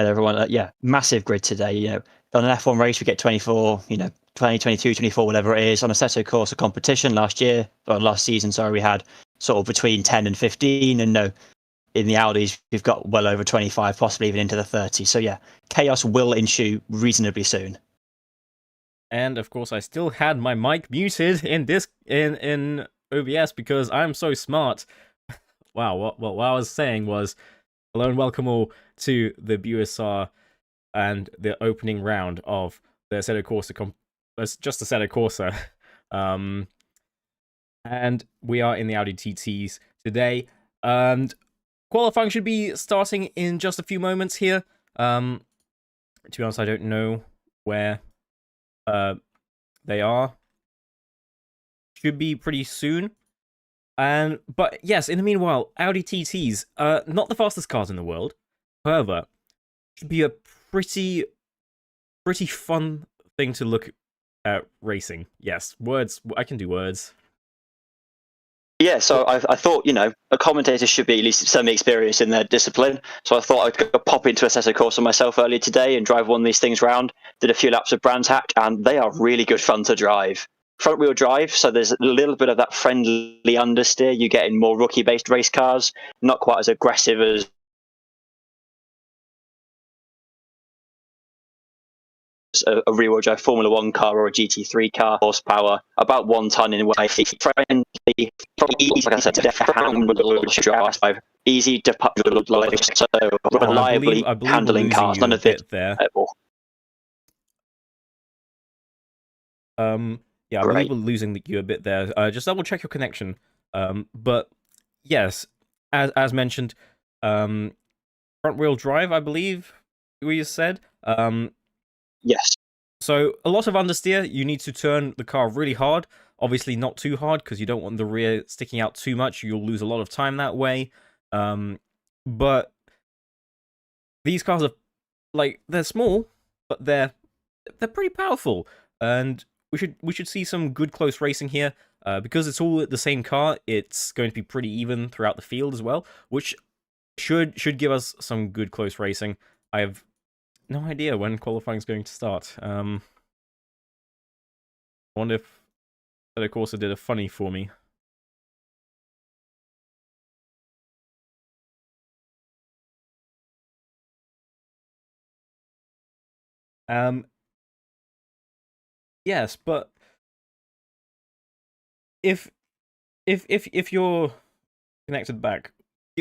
And everyone, yeah, massive grid today. On an F1 race, we get 24, 20, 22, 24, whatever it is. On Assetto Corsa competition last season, sorry, we had sort of between 10 and 15. And in the Audis, we've got well over 25, possibly even into the 30. So yeah, chaos will ensue reasonably soon. And of course, I still had my mic muted in OBS because I'm so smart. Wow, what I was saying was, hello and welcome all to the BUSR and the opening round of the Assetto Corsa, just Assetto Corsa. And we are in the Audi TTs today, and qualifying should be starting in just a few moments here. To be honest, I don't know where they are. Should be pretty soon. But yes, in the meanwhile, Audi TTs, not the fastest cars in the world. However, should be a pretty fun thing to look at racing. Yes, words. I can do words. Yeah, so I thought, a commentator should be at least semi-experienced in their discipline. So I thought I'd go pop into Assetto Corsa myself earlier today and drive one of these things round. Did a few laps of Brands Hatch, and they are really good fun to drive. Front-wheel drive, so there's a little bit of that friendly understeer you get in more rookie-based race cars. Not quite as aggressive as a rear-wheel drive Formula 1 car or a GT3 car. Horsepower, about 1 ton in weight. Friendly, easy, like I said, drive. Easy to put, so reliably I believe handling cars. None of it there. Yeah, I believe we're losing you a bit there. Just double check your connection. But yes, as mentioned, front wheel drive, I believe we said. Yes. So a lot of understeer. You need to turn the car really hard. Obviously not too hard because you don't want the rear sticking out too much. You'll lose a lot of time that way. But these cars are they're small, but they're pretty powerful, and we should see some good close racing here. Because it's all the same car, it's going to be pretty even throughout the field as well, which should give us some good close racing. I have no idea when qualifying is going to start. I wonder if Assetto Corsa did a funny for me. Yes, but if you're connected back,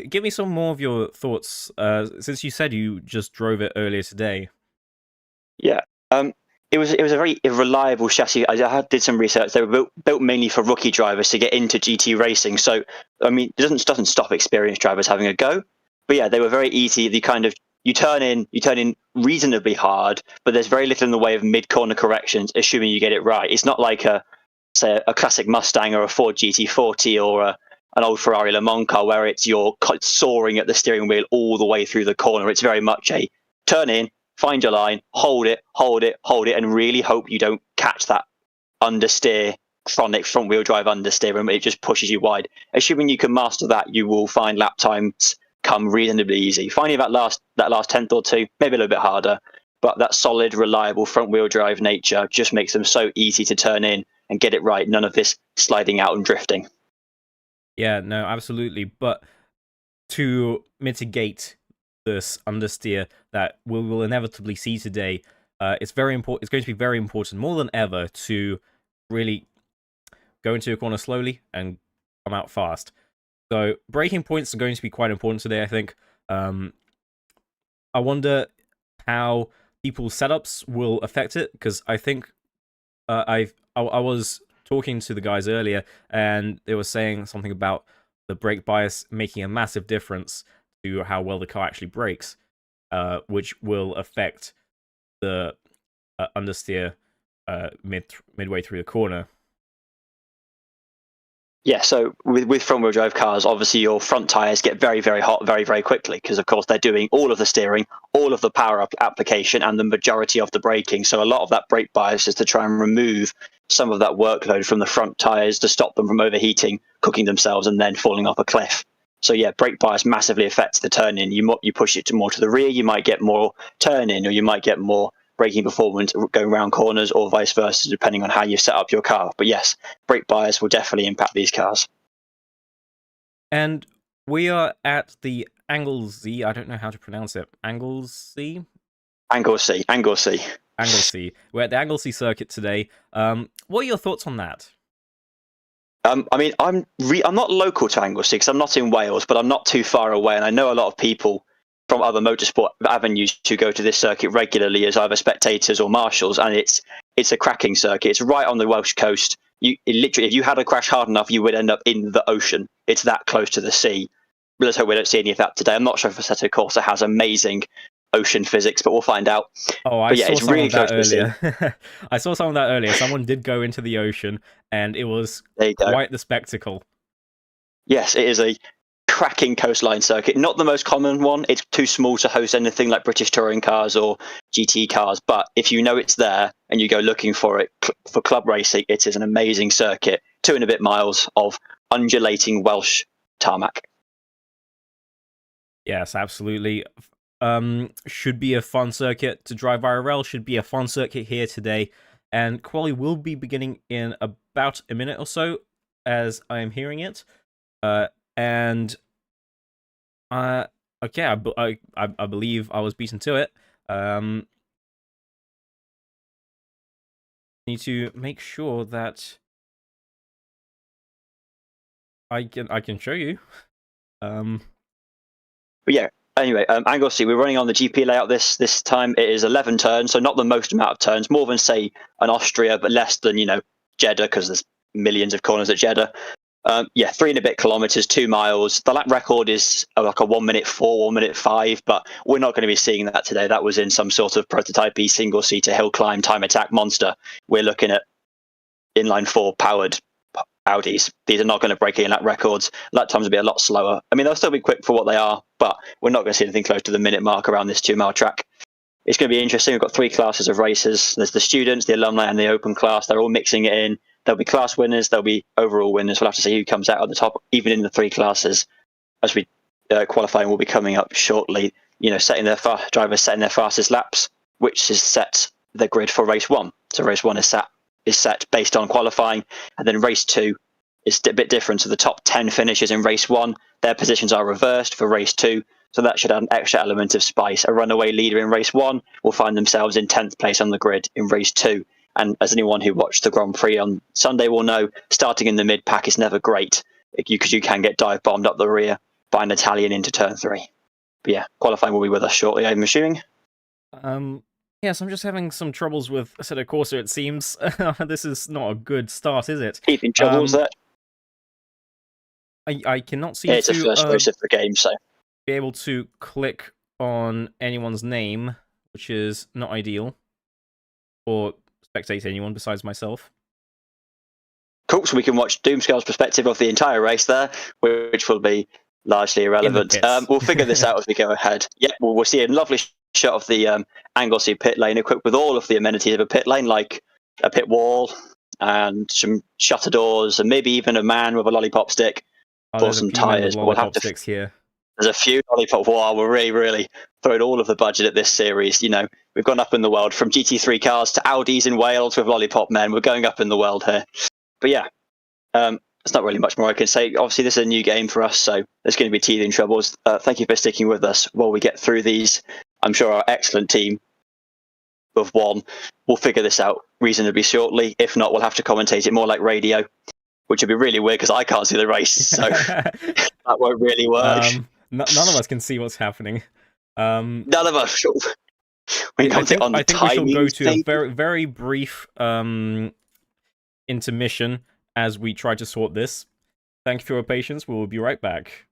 give me some more of your thoughts, since you said you just drove it earlier today. Yeah, it was a very reliable chassis. I did some research. They were built mainly for rookie drivers to get into GT racing. So I mean, it doesn't stop experienced drivers having a go. But yeah, they were very easy. You turn in reasonably hard, but there's very little in the way of mid-corner corrections, assuming you get it right. It's not like a classic Mustang or a Ford GT40 or an old Ferrari Le Mans car where you're soaring at the steering wheel all the way through the corner. It's very much a turn in, find your line, hold it, and really hope you don't catch that understeer, chronic front-wheel drive understeer, and it just pushes you wide. Assuming you can master that, you will find lap times come reasonably easy. Finding that last tenth or two, maybe a little bit harder, but that solid, reliable front-wheel drive nature just makes them so easy to turn in and get it right. None of this sliding out and drifting. Yeah, no, absolutely. But to mitigate this understeer that we will inevitably see today, it's very important. It's going to be very important, more than ever, to really go into a corner slowly and come out fast. So braking points are going to be quite important today, I think. I wonder how people's setups will affect it, because I think I was talking to the guys earlier, and they were saying something about the brake bias making a massive difference to how well the car actually brakes, which will affect the understeer midway through the corner. Yeah, so with front-wheel drive cars, obviously your front tyres get very, very hot very, very quickly because, of course, they're doing all of the steering, all of the power application, and the majority of the braking. So a lot of that brake bias is to try and remove some of that workload from the front tyres to stop them from overheating, cooking themselves, and then falling off a cliff. So yeah, brake bias massively affects the turn-in. You push it more to the rear, you might get more turn-in, or you might get more braking performance going around corners, or vice versa, depending on how you set up your car. But yes, brake bias will definitely impact these cars. And we are at the Anglesey. I don't know how to pronounce it. Anglesey. Anglesey. Anglesey. We're at the Anglesey Circuit today. What are your thoughts on that? I mean, I'm not local to Anglesey because I'm not in Wales, but I'm not too far away, and I know a lot of people from other motorsport avenues who go to this circuit regularly as either spectators or marshals, and it's a cracking circuit. It's right on the Welsh coast. Literally, if you had a crash hard enough, you would end up in the ocean. It's that close to the sea. Let's hope we don't see any of that today. I'm not sure if Assetto Corsa has amazing ocean physics, but we'll find out. Oh, I But yeah, saw it's some really of that close to the sea. earlier. I saw some of that earlier. Someone did go into the ocean, and it was There you go. quite the spectacle. Yes, it is a cracking coastline circuit. Not the most common one. It's too small to host anything like British touring cars or GT cars. But if you know it's there and you go looking for it for club racing, it is an amazing circuit. 2 and a bit miles of undulating Welsh tarmac. Yes, absolutely. Should be a fun circuit to drive IRL. Should be a fun circuit here today. And quali will be beginning in about a minute or so, as I am hearing it. And okay, I believe I was beaten to it. Need to make sure that I can show you. But yeah, anyway, Anglesey, we're running on the GP layout this time. It is 11 turns, so not the most amount of turns, more than say an Austria, but less than Jeddah, because there's millions of corners at Jeddah. 3 and a bit kilometers, 2 miles. The lap record is like a 1:04, 1:05, but we're not going to be seeing that today. That was in some sort of prototype single-seater hill climb time attack monster. We're looking at inline 4 powered Audis. These are not going to break any lap records. Lap times will be a lot slower. I mean, they'll still be quick for what they are, but we're not going to see anything close to the minute mark around this 2-mile track. It's going to be interesting. We've got 3 classes of racers. There's the students, the alumni, and the open class. They're all mixing it in. There'll be class winners. There'll be overall winners. We'll have to see who comes out at the top, even in the 3 classes, as we qualifying will be coming up shortly. Drivers setting their fastest laps, which is set the grid for race 1. So race 1 is set based on qualifying, and then race 2 is a bit different. So the top 10 finishes in race 1, their positions are reversed for race 2. So that should add an extra element of spice. A runaway leader in race 1 will find themselves in 10th place on the grid in race 2. And as anyone who watched the Grand Prix on Sunday will know, starting in the mid-pack is never great, because you can get dive bombed up the rear by an Italian into turn 3. But yeah, qualifying will be with us shortly, I'm assuming. Yes, I'm just having some troubles with Assetto Corsa, it seems. This is not a good start, is it? Keeping troubles there. I cannot seem It's to a first race of the game, so be able to click on anyone's name, which is not ideal. Or spectate anyone besides myself. Cool, so we can watch Doomscale's perspective of the entire race there, which will be largely irrelevant. We'll figure this out as we go ahead. Yeah, we'll see a lovely shot of the Anglesey pit lane, equipped with all of the amenities of a pit lane, like a pit wall and some shutter doors, and maybe even a man with a lollipop stick for some tyres. We'll have to sticks here. There's a few lollipop. Wow, we're really throwing all of the budget at this series. We've gone up in the world from GT3 cars to Audis in Wales with lollipop men. We're going up in the world here. But yeah, there's not really much more I can say. Obviously, this is a new game for us, so there's going to be teething troubles. Thank you for sticking with us while we get through these. I'm sure our excellent team of 1 will figure this out reasonably shortly. If not, we'll have to commentate it more like radio, which would be really weird because I can't see the race, so that won't really work. None of us can see what's happening. None of us. I think we shall go to a very, very brief intermission as we try to sort this. Thank you for your patience. We will be right back.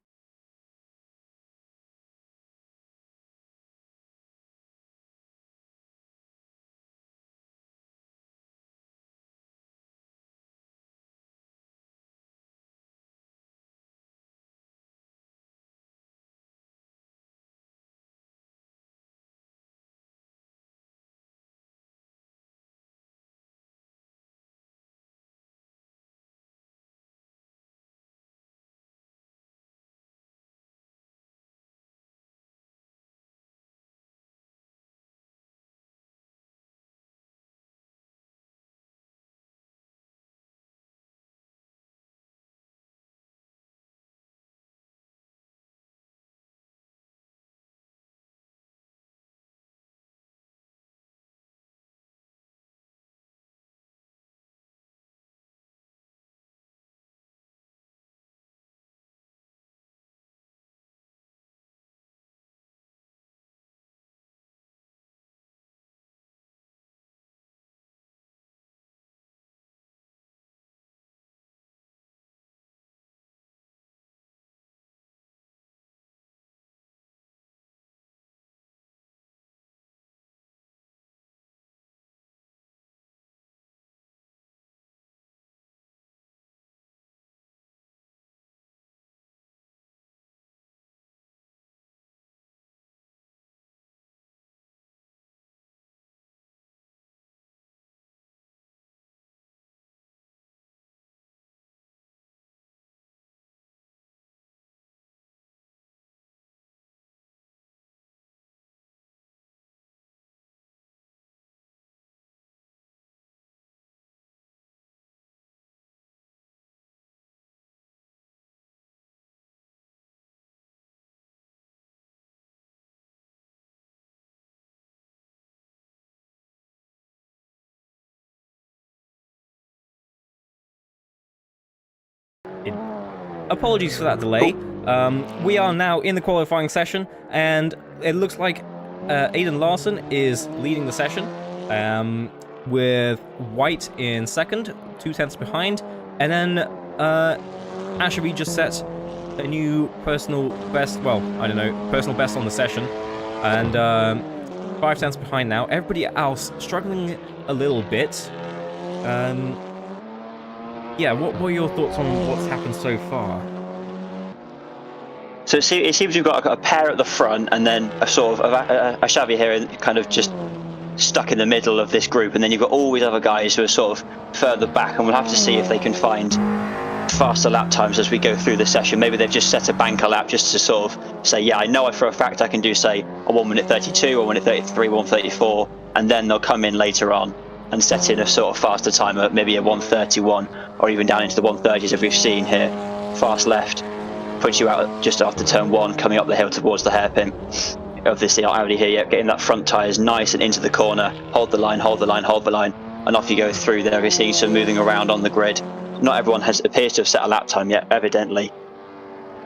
apologies for that delay. We are now in the qualifying session, and it looks like Aiden Larson is leading the session, with White in second, 2 tenths behind, and then Ashabi just set a new personal best, well, I don't know, personal best on the session, and 5 tenths behind now. Everybody else struggling a little bit. Yeah, what were your thoughts on what's happened so far? So it seems we've got a pair at the front, and then a sort of a Xavi here, kind of just stuck in the middle of this group, and then you've got all these other guys who are sort of further back, and we'll have to see if they can find faster lap times as we go through the session. Maybe they've just set a banker lap just to sort of say, yeah, I know for a fact I can do, say, a 1 minute 32, 1 minute 33, 1:34, and then they'll come in later on and set in a sort of faster timer, maybe a 1:31, or even down into the 1:30s as we've seen here. Fast left puts you out just after turn 1, coming up the hill towards the hairpin of this Audi here. Getting that front tyres nice and into the corner. Hold the line, hold the line, hold the line, and off you go through there. You're seeing some moving around on the grid. Not everyone appears to have set a lap time yet, evidently.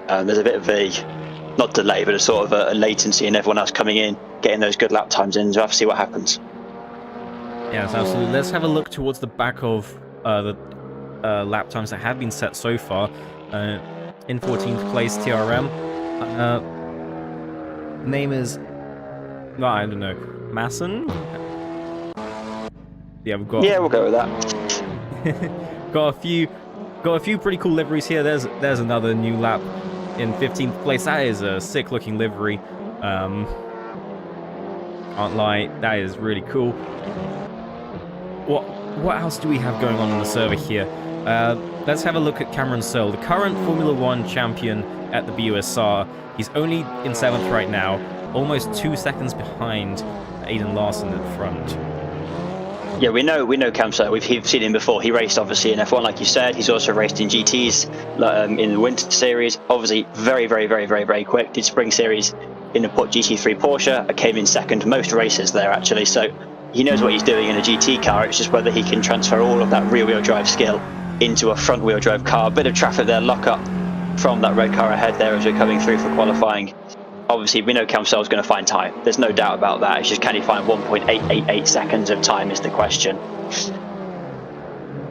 There's a bit of a, not delay, but a sort of a latency in everyone else coming in, getting those good lap times in. So we'll have to see what happens. Yes, absolutely. Let's have a look towards the back of the lap times that have been set so far. In 14th place, TRM. Name is, well, I don't know, Masson? Yeah, we've got. Yeah, we'll go with that. got a few pretty cool liveries here. There's another new lap in 15th place. That is a sick looking livery. Can't lie, that is really cool. What else do we have going on the server here? Let's have a look at Cameron Searle, the current Formula 1 champion at the BUSR. He's only in 7th right now, almost 2 seconds behind Aiden Larson at front. Yeah, we know Cam Searle. We've seen him before. He raced obviously in F1, like you said. He's also raced in GTs in the Winter Series. Obviously, very, very, very, very, very quick. Did Spring Series in the GT3 Porsche. I came in second most races there actually. So he knows what he's doing in a GT car. It's just whether he can transfer all of that rear-wheel drive skill into a front-wheel drive car. A bit of traffic there, lock up from that red car ahead there as we're coming through for qualifying. Obviously, we know Cam Searle's going to find time. There's no doubt about that. It's just, can he find 1.888 seconds of time is the question.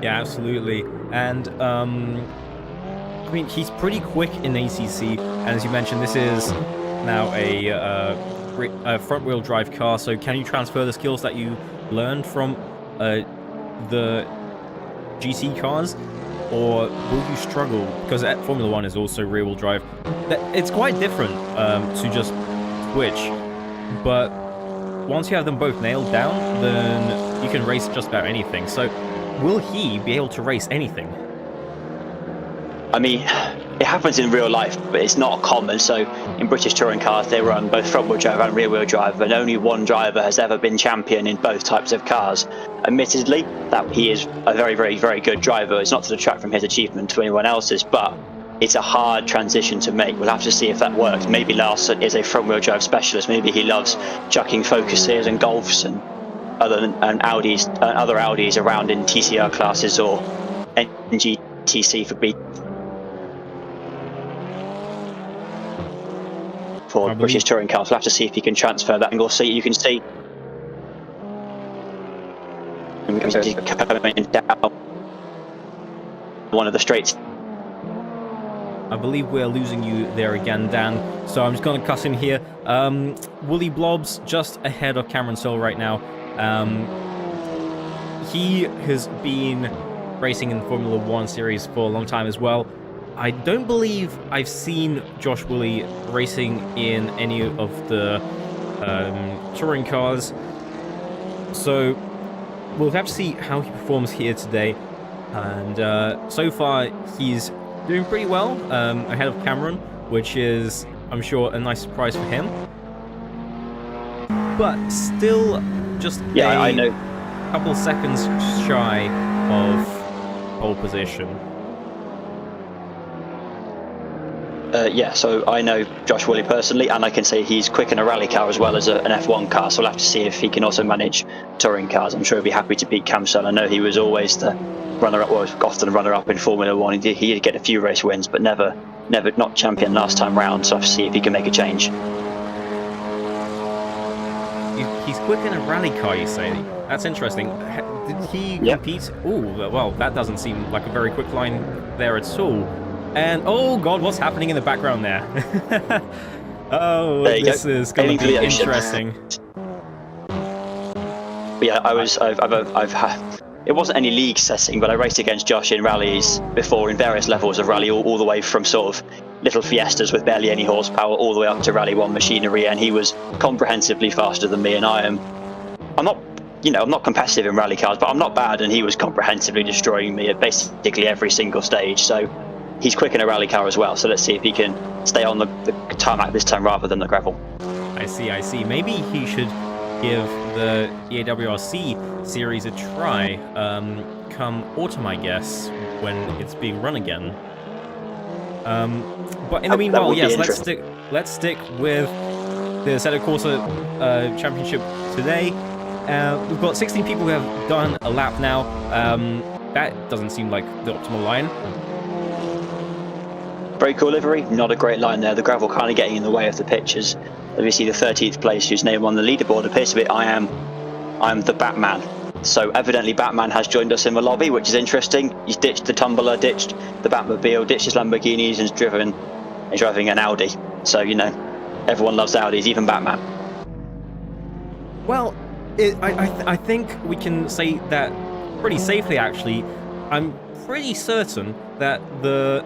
Yeah, absolutely. And, I mean, he's pretty quick in ACC. And as you mentioned, this is now a front-wheel drive car. So can you transfer the skills that you learned from the GT cars? Or will you struggle? Because Formula 1 is also rear-wheel drive. It's quite different to just switch. But once you have them both nailed down, then you can race just about anything. So will he be able to race anything? I mean, it happens in real life, but it's not common. So in British touring cars, they run both front-wheel drive and rear-wheel drive, and only one driver has ever been champion in both types of cars. Admittedly, that he is a very, very, very good driver. It's not to detract from his achievement to anyone else's, but it's a hard transition to make. We'll have to see if that works. Maybe Larson is a front-wheel drive specialist. Maybe he loves chucking Focuses and Golfs and other Audis around in TCR classes or NGTC for British touring cars. We'll have to see if he can transfer that angle. So you can see coming down one of the straights. I believe we're losing you there again, Dan. So I'm just going to cut in here. Woolly Blobs just ahead of Cameron Searle right now. He has been racing in the Formula 1 series for a long time as well. I don't believe I've seen Josh Woolley racing in any of the touring cars. So we'll have to see how he performs here today. And so far, he's doing pretty well ahead of Cameron, which is, I'm sure, a nice surprise for him. But still just I know. Couple seconds shy of pole position. Yeah, so I know Josh Woolley personally, and I can say he's quick in a rally car as well as an F1 car, so we'll have to see if he can also manage touring cars. I'm sure he'll be happy to beat Cam Searle. I know he was always the runner-up, well, often runner-up in Formula 1. He did get a few race wins, but never not champion last time round, so I'll have to see if he can make a change. He's quick in a rally car, you say? That's interesting. Did he compete? Oh, well, that doesn't seem like a very quick line there at all. And, oh god, what's happening in the background there? Oh, this is going to be interesting. But yeah, I've had... It wasn't any league setting, but I raced against Josh in rallies before in various levels of rally, all the way from sort of little Fiestas with barely any horsepower all the way up to Rally 1 machinery, and he was comprehensively faster than me, and I'm not competitive in rally cars, but I'm not bad, and he was comprehensively destroying me at basically every single stage. So he's quick in a rally car as well, so let's see if he can stay on the tarmac this time rather than the gravel. I see. Maybe he should give the EAWRC series a try come autumn, I guess, when it's being run again. But in the meanwhile, yes, let's stick with the Assetto Corsa Championship today. We've got 16 people who have done a lap now. That doesn't seem like the optimal line. Very cool livery, not a great line there. The gravel kind of getting in the way of the pictures. Obviously, the 13th place, whose name on the leaderboard appears to be I am the Batman. So evidently Batman has joined us in the lobby, which is interesting. He's ditched the Tumbler, ditched the Batmobile, ditched his Lamborghinis, and is driving an Audi. So, you know, everyone loves Audis, even Batman. Well, I think we can say that pretty safely, actually. I'm pretty certain that the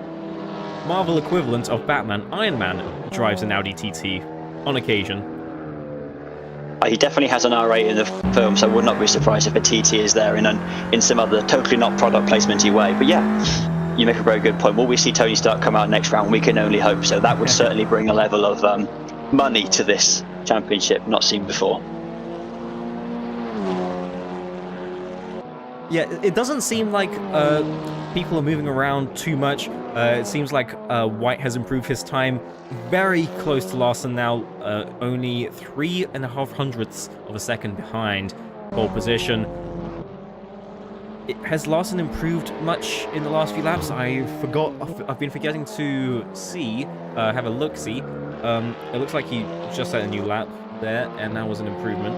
Marvel equivalent of Batman, Iron Man, drives an Audi TT on occasion. He definitely has an R8 in the film, so I would not be surprised if a TT is there in some other totally not product placement-y way. But yeah, you make a very good point. Will we see Tony Stark come out next round? We can only hope so. That would certainly bring a level of money to this championship not seen before. Yeah, it doesn't seem like people are moving around too much. It seems like White has improved his time very close to Larson now, only 3.5 hundredths of a second behind pole position. Has Larson improved much in the last few laps? I've been forgetting to have a look-see. It looks like he just had a new lap there, and that was an improvement.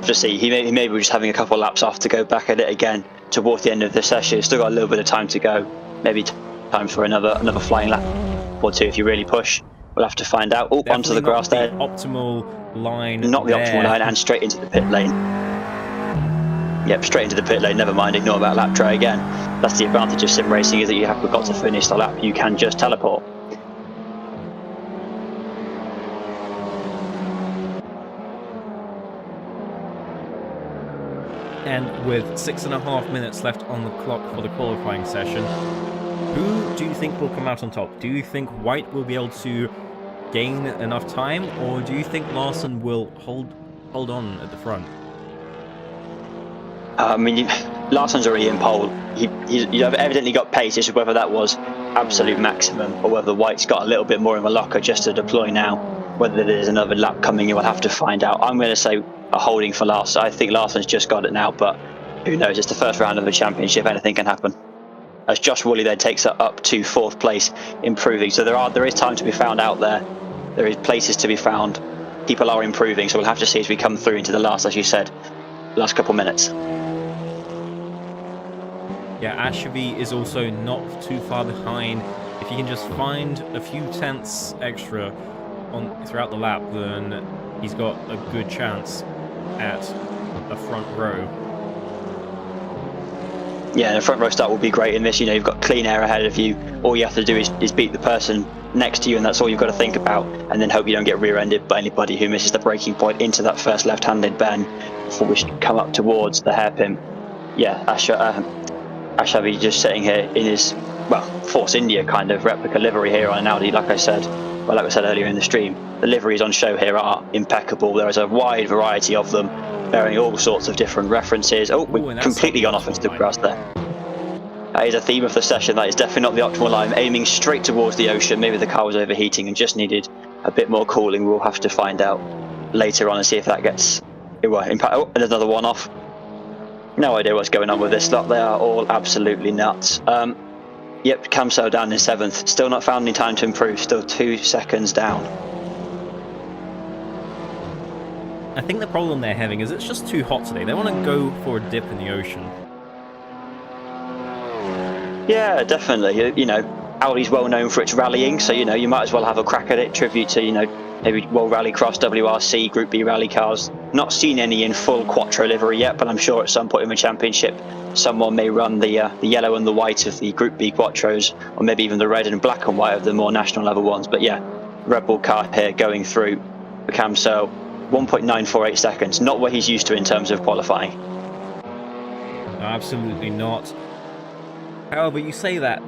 Just see, he may be just having a couple of laps off to go back at it again towards the end of the session. Still got a little bit of time to go. Maybe time for another flying lap or two if you really push. We'll have to find out. Oh, onto the grass there. Optimal line. Not the optimal line, and straight into the pit lane. Yep, straight into the pit lane. Never mind, ignore that lap. Try again. That's the advantage of sim racing, is that you haven't got to finish the lap. You can just teleport. And with 6.5 minutes left on the clock for the qualifying session, who do you think will come out on top? Do you think White will be able to gain enough time, or do you think Larson will hold on at the front? I mean, Larson's already in pole. He's evidently got pace. It's whether that was absolute maximum or whether White's got a little bit more in the locker just to deploy now. Whether there's another lap coming, you will have to find out. I'm going to say a holding for Larson. I think Larson's just got it now, but who knows? It's the first round of the championship. Anything can happen. As Josh Woolley then takes it up to 4th place, improving. So there is time to be found out there. There is places to be found. People are improving, so we'll have to see as we come through into the last, as you said, last couple minutes. Yeah, Ashby is also not too far behind. If he can just find a few tenths extra throughout the lap, then he's got a good chance at a front row. Yeah, the front row start will be great in this. You know, you've got clean air ahead of you. All you have to do is beat the person next to you, and that's all you've got to think about. And then hope you don't get rear-ended by anybody who misses the braking point into that first left-handed bend before we come up towards the hairpin. Yeah, Ashby just sitting here in his, Force India kind of replica livery here on an Audi, like I said earlier in the stream. The liveries on show here are impeccable. There is a wide variety of them, bearing all sorts of different references. Oh, we've completely gone off into the grass there. That is a theme of the session. That is definitely not the optimal line. Aiming straight towards the ocean. Maybe the car was overheating and just needed a bit more cooling. We'll have to find out later on and see if that gets impact. Oh, and another one off. No idea what's going on with this lot. They are all absolutely nuts. Yep, Camso down in 7th. Still not found any time to improve. Still 2 seconds down. I think the problem they're having is it's just too hot today. They want to go for a dip in the ocean. Yeah, definitely. You know, Audi's well known for its rallying, so, you know, you might as well have a crack at it. Tribute to, you know, maybe World Rallycross, WRC, Group B rally cars. Not seen any in full Quattro livery yet, but I'm sure at some point in the championship someone may run the yellow and the white of the Group B Quattros, or maybe even the red and black and white of the more national level ones. But yeah, Red Bull car here going through the Camso, 1.948 seconds, not what he's used to in terms of qualifying. No, absolutely not. However, you say that,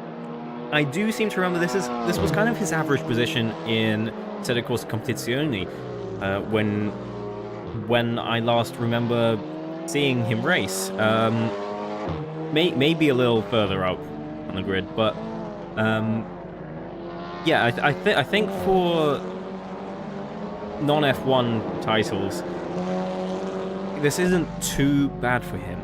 I do seem to remember this was kind of his average position in Assetto Corsa Competizione when I last remember seeing him race. Maybe a little further up on the grid, but yeah, I think for non-F1 titles, this isn't too bad for him.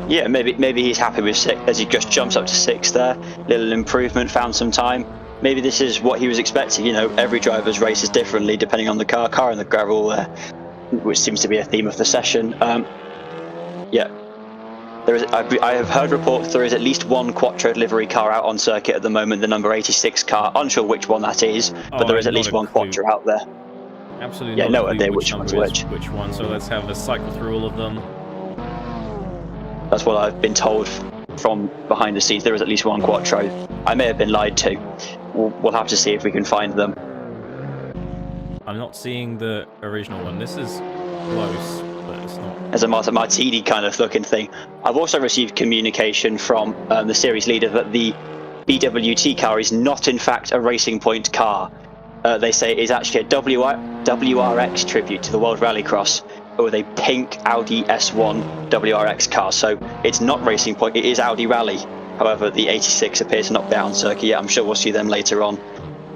Yeah, maybe he's happy with 6 as he just jumps up to 6 there. Little improvement, found some time. Maybe this is what he was expecting. You know, every driver's races differently depending on the car and the gravel, which seems to be a theme of the session. Yeah, I have heard reports there is at least one Quattro livery car out on circuit at the moment, the number 86 car. Unsure which one that is, but there is at least one Quattro out there. Absolutely. Yeah, no idea which one's which. Which one? So let's have a cycle through all of them. That's what I've been told from behind the scenes. There is at least one Quattro. I may have been lied to. We'll have to see if we can find them. I'm not seeing the original one. This is close, but it's not. As a Martini kind of looking thing. I've also received communication from the series leader that the BWT car is not in fact a Racing Point car. They say it is actually a WRX tribute to the World Rallycross with a pink Audi S1 WRX car. So it's not Racing Point, it is Audi Rally. However, the 86 appears to not be on circuit yet. I'm sure we'll see them later on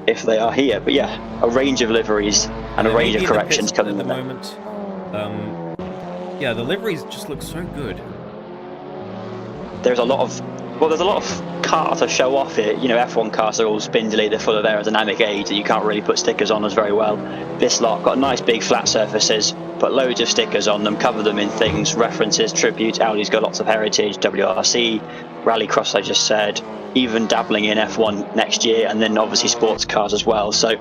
if they are here. But yeah, a range of liveries and a range of corrections coming at the moment. Yeah, the liveries just look so good. There's a lot of cars to show off here. You know, F1 cars are all spindly, they're full of aerodynamic aids that you can't really put stickers on as very well. This lot got nice big flat surfaces, put loads of stickers on them, cover them in things, references, tribute. Audi's got lots of heritage, WRC, Rallycross I just said, even dabbling in F1 next year, and then obviously sports cars as well. So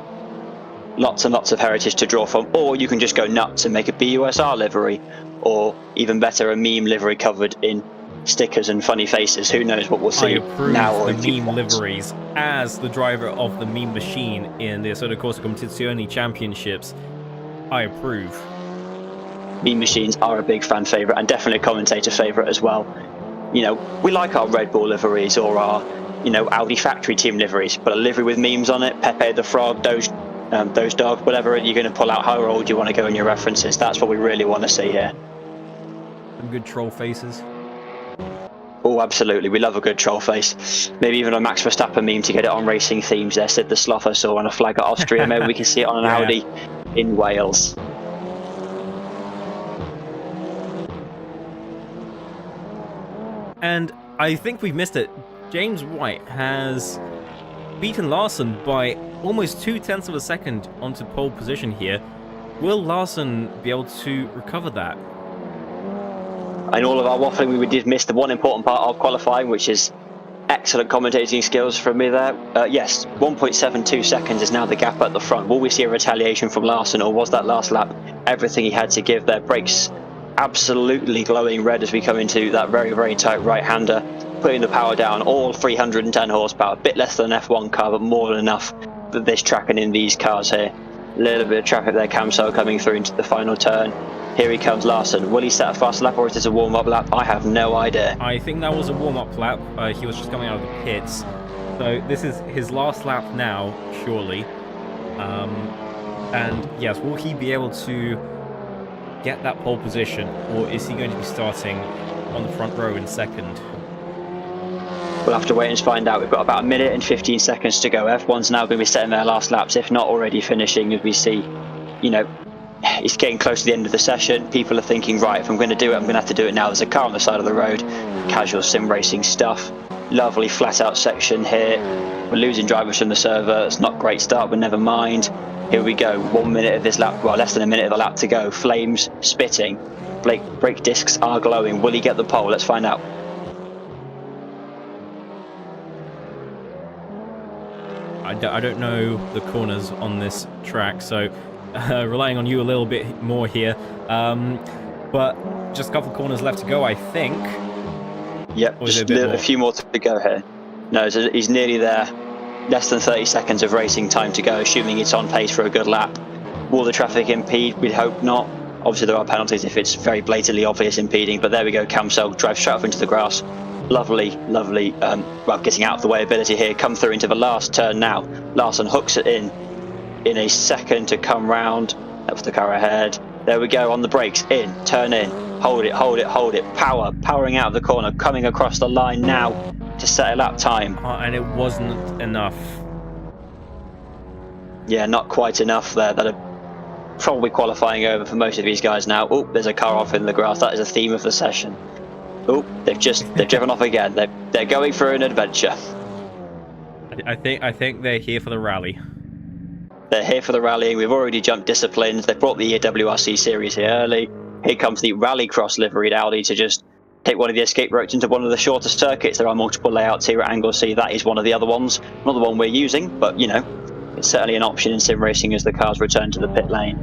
lots and lots of heritage to draw from. Or you can just go nuts and make a BUSR livery, or even better, a meme livery covered in stickers and funny faces. Who knows what we'll see now or in the meme liveries as the driver of the meme machine in the Assetto Corsa Competizione Championships. I approve. Meme machines are a big fan favourite and definitely a commentator favourite as well. You know, we like our Red Bull liveries or our, you know, Audi factory team liveries, but a livery with memes on it, Pepe the Frog, those dog, whatever you're going to pull out, how old you want to go in your references, that's what we really want to see here. Some good troll faces. Oh, absolutely. We love a good troll face. Maybe even a Max Verstappen meme to get it on racing themes there. Sid the Sloth I saw on a flag at Austria. Maybe we can see it on an Audi in Wales. And I think we've missed it. James White has beaten Larson by almost 0.2 of a second onto pole position here. Will Larson be able to recover that? In all of our waffling, we did miss the one important part of qualifying, which is excellent commentating skills from me there. Yes, 1.72 seconds is now the gap at the front. Will we see a retaliation from Larson, or was that last lap everything he had to give there? Brakes absolutely glowing red as we come into that very, very tight right-hander, putting the power down, all 310 horsepower, a bit less than an F1 car, but more than enough for this track and in these cars here. A little bit of traffic there, Camso coming through into the final turn. Here he comes, Larson. Will he set a fast lap or is this a warm-up lap? I have no idea. I think that was a warm-up lap. He was just coming out of the pits. So this is his last lap now, surely. And yes, will he be able to get that pole position, or is he going to be starting on the front row in second? we'll have to wait and find out. We've got about 1 minute and 15 seconds to go. F1's now going to be setting their last laps, if not already finishing, as we see, it's getting close to the end of the session. People are thinking, right, if I'm going to do it, I'm going to have to do it now. There's a car on the side of the road, casual sim racing stuff. Lovely flat out section here. We're losing drivers from the server. It's not a great start, but never mind. Here we go. 1 minute of this lap, well, less than a minute of the lap to go. Flames spitting. Brake discs are glowing. Will he get the pole? Let's find out. I don't know the corners on this track, so relying on you a little bit more here. But just a couple corners left to go, I think. Yep, just a few more to go here. No, he's nearly there. Less than 30 seconds of racing time to go, assuming it's on pace for a good lap. Will the traffic impede? We'd hope not. Obviously, there are penalties if it's very blatantly obvious impeding, but there we go. Camsell drives straight off into the grass. Lovely, getting out of the way ability here. Come through into the last turn now. Larson hooks it in a second to come round. That's the car ahead. There we go, on the brakes, turn in, hold it, powering out of the corner, coming across the line now to set a lap time. And it wasn't enough. Yeah, not quite enough there. That are probably qualifying over for most of these guys now. Oh, there's a car off in the grass. That is a theme of the session. Oh, they've driven off again. They're going for an adventure. I think they're here for the rally. They're here for the rallying. We've already jumped disciplines. They brought the WRC series here early. Here comes the Rallycross liveried Audi to just take one of the escape routes into one of the shorter circuits. There are multiple layouts here at Anglesey. That is one of the other ones. Not the one we're using, but it's certainly an option in sim racing as the cars return to the pit lane.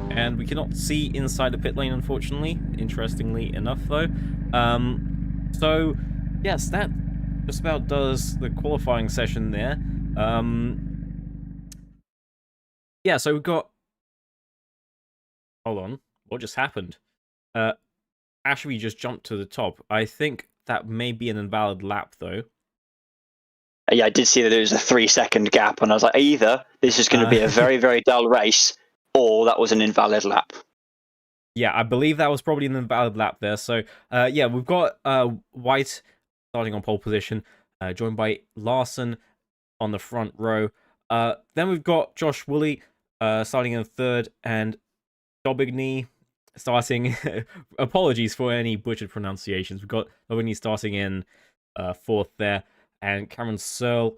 And we cannot see inside the pit lane, unfortunately. Interestingly enough, though. So, yes, that just about does the qualifying session there. Yeah, so we've got... Hold on. What just happened? Ashby just jumped to the top. I think that may be an invalid lap, though. Yeah, I did see that there was a 3-second gap, and I was like, either this is going to be a very, very dull race, or that was an invalid lap. Yeah, I believe that was probably an invalid lap there. So, yeah, we've got White starting on pole position, joined by Larson on the front row. Then we've got Josh Woolley starting in third, and Daubigny starting... apologies for any butchered pronunciations. We've got Daubigny starting in fourth there, and Cameron Searle,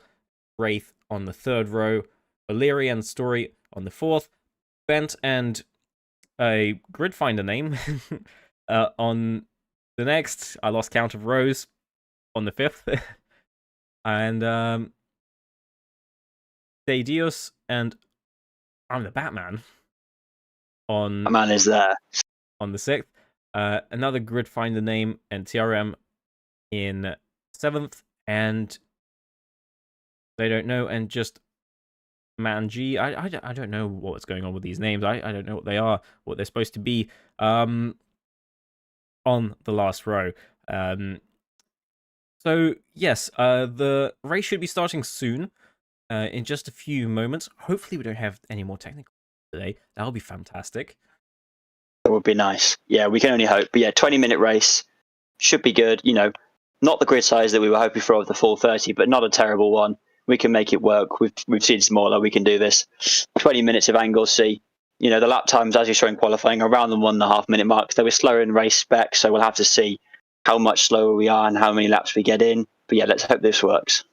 Wraith on the third row, O'Leary and Story on the fourth, Bent and a grid finder name on the next. I lost count of rows on the fifth. And De Dios and I'm the Batman on Batman is there on the sixth. Another grid finder name and TRM in seventh, and they don't know, and just Man G. I don't know what's going on with these names. I don't know what they are, what they're supposed to be. On the last row. So yes, the race should be starting soon. In just a few moments. Hopefully we don't have any more technical today. That'll be fantastic. That would be nice. Yeah, we can only hope. But yeah, 20-minute race should be good. Not the grid size that we were hoping for of the full 30, but not a terrible one. We can make it work. We've seen smaller. We can do this. 20 minutes of Anglesey. The lap times, as you saw in qualifying, around the 1.5 minute mark. They were slower in race spec, so we'll have to see how much slower we are and how many laps we get in. But yeah, let's hope this works.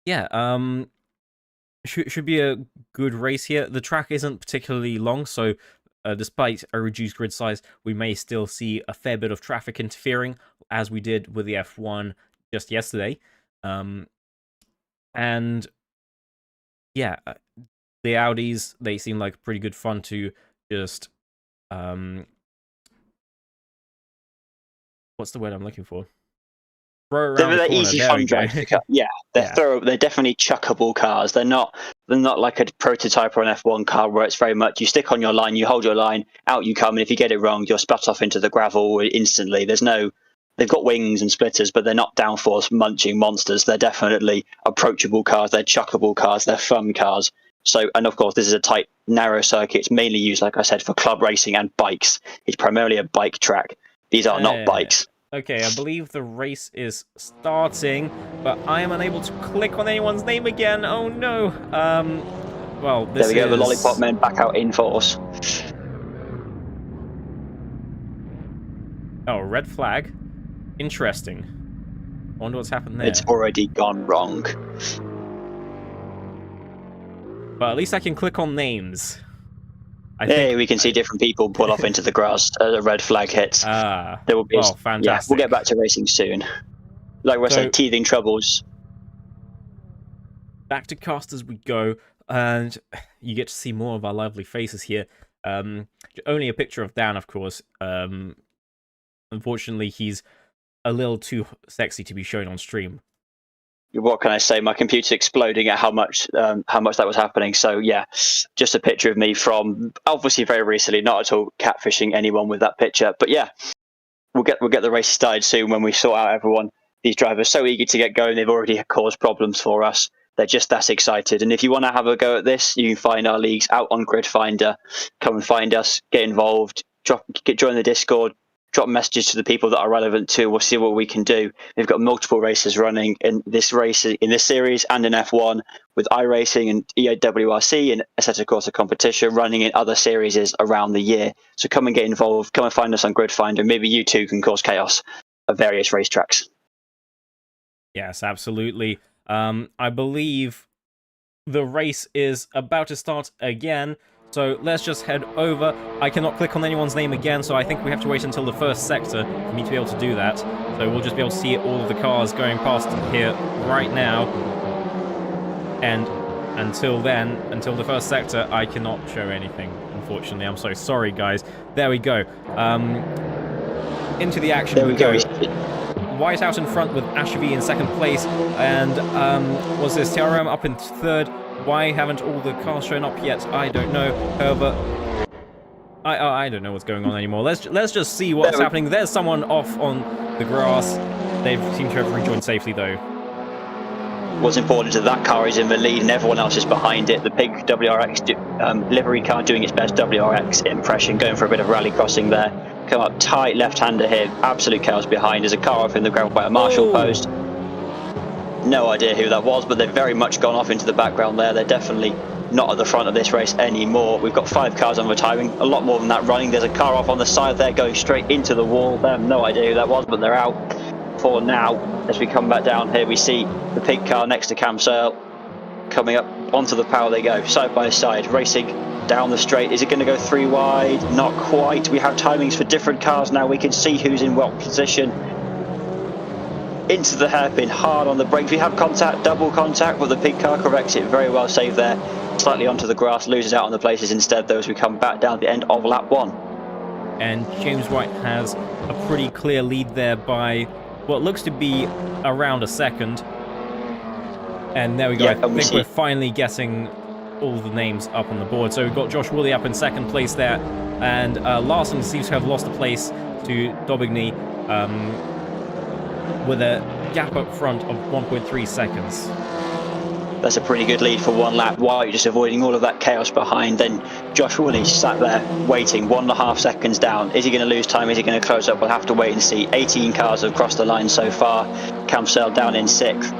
Yeah, should be a good race here. The track isn't particularly long, so despite a reduced grid size, we may still see a fair bit of traffic interfering, as we did with the F1 just yesterday. And yeah, the Audis, they seem like pretty good fun to just what's the word I'm looking for? Throw around they're easy fun drives. Yeah, they're definitely chuckable cars. They're not like a prototype or an F1 car where it's very much you stick on your line, you hold your line, out you come, and if you get it wrong, you're spat off into the gravel instantly. They've got wings and splitters, but they're not downforce munching monsters. They're definitely approachable cars. They're chuckable cars. They're fun cars. So, and of course, this is a tight, narrow circuit. It's mainly used, like I said, for club racing and bikes. It's primarily a bike track. These are not bikes. Okay, I believe the race is starting, but I am unable to click on anyone's name again. Oh no. Well, this there we go. The lollipop men back out in force. Oh, red flag. Interesting. I wonder what's happened there. It's already gone wrong. But at least I can click on names. Hey, we can see different people pull off into the grass as a red flag hits. There will be fantastic. Yeah, we'll get back to racing soon. Like we're saying, teething troubles. Back to cast as we go, and you get to see more of our lovely faces here. Only a picture of Dan, of course. Unfortunately, he's a little too sexy to be shown on stream. What can I say? My computer's exploding at how much that was happening. So yeah, just a picture of me from obviously very recently. Not at all catfishing anyone with that picture. But yeah, we'll get the race started soon when we sort out everyone. These drivers are so eager to get going. They've already caused problems for us. They're just that excited. And if you want to have a go at this, you can find our leagues out on Grid Finder. Come and find us. Get involved. Join the Discord. Drop messages to the people that are relevant to. We'll see what we can do. We've got multiple races running in this series and in F1 with iRacing and EAWRC and Assetto Corsa competition running in other series around the year. So come and get involved. Come and find us on Grid Finder. Maybe you too can cause chaos at various racetracks. Yes, absolutely. I believe the race is about to start again. So let's just head over. I cannot click on anyone's name again, so I think we have to wait until the first sector for me to be able to do that. So we'll just be able to see all of the cars going past here right now. And until then, until the first sector, I cannot show anything, unfortunately. I'm so sorry, guys. There we go. Into the action there we go. White out in front with Ashevi in second place. And was this TRM up in third? Why haven't all the cars shown up yet? I don't know. However, I don't know what's going on anymore. Let's just see what's happening. There's someone off on the grass. They seem to have rejoined safely, though. What's important is that car is in the lead and everyone else is behind it. The big WRX livery car doing its best WRX impression, going for a bit of rally crossing there. Come up tight left-hander here. Absolute chaos behind. There's a car off in the ground by a marshal post. No idea who that was, but they've very much gone off into the background there. They're definitely not at the front of this race anymore. We've got 5 cars on retiring, a lot more than that running. There's a car off on the side there going straight into the wall. They have no idea who that was, but they're out for now. As we come back down here, we see the pink car next to Cam Searle coming up onto the power. They go side by side, racing down the straight. Is it going to go 3 wide? Not quite. We have timings for different cars now. We can see who's in what position. Into the hairpin, hard on the brakes. We have contact, double contact, but the pink car corrects it very well. Saved there, slightly onto the grass, loses out on the places instead, though, as we come back down the end of lap 1. And James White has a pretty clear lead there by what looks to be around a second. And there we go. Yeah, I think we're finally getting all the names up on the board. So we've got Josh Woolley up in second place there, and Larson seems to have lost a place to Daubigny. With a gap up front of 1.3 seconds. That's a pretty good lead for one lap. White just avoiding all of that chaos behind. Then Josh Woolley sat there waiting, 1.5 seconds down. Is he going to lose time? Is he going to close up? We'll have to wait and see. 18 cars have crossed the line so far. Cam Searle down in 6th.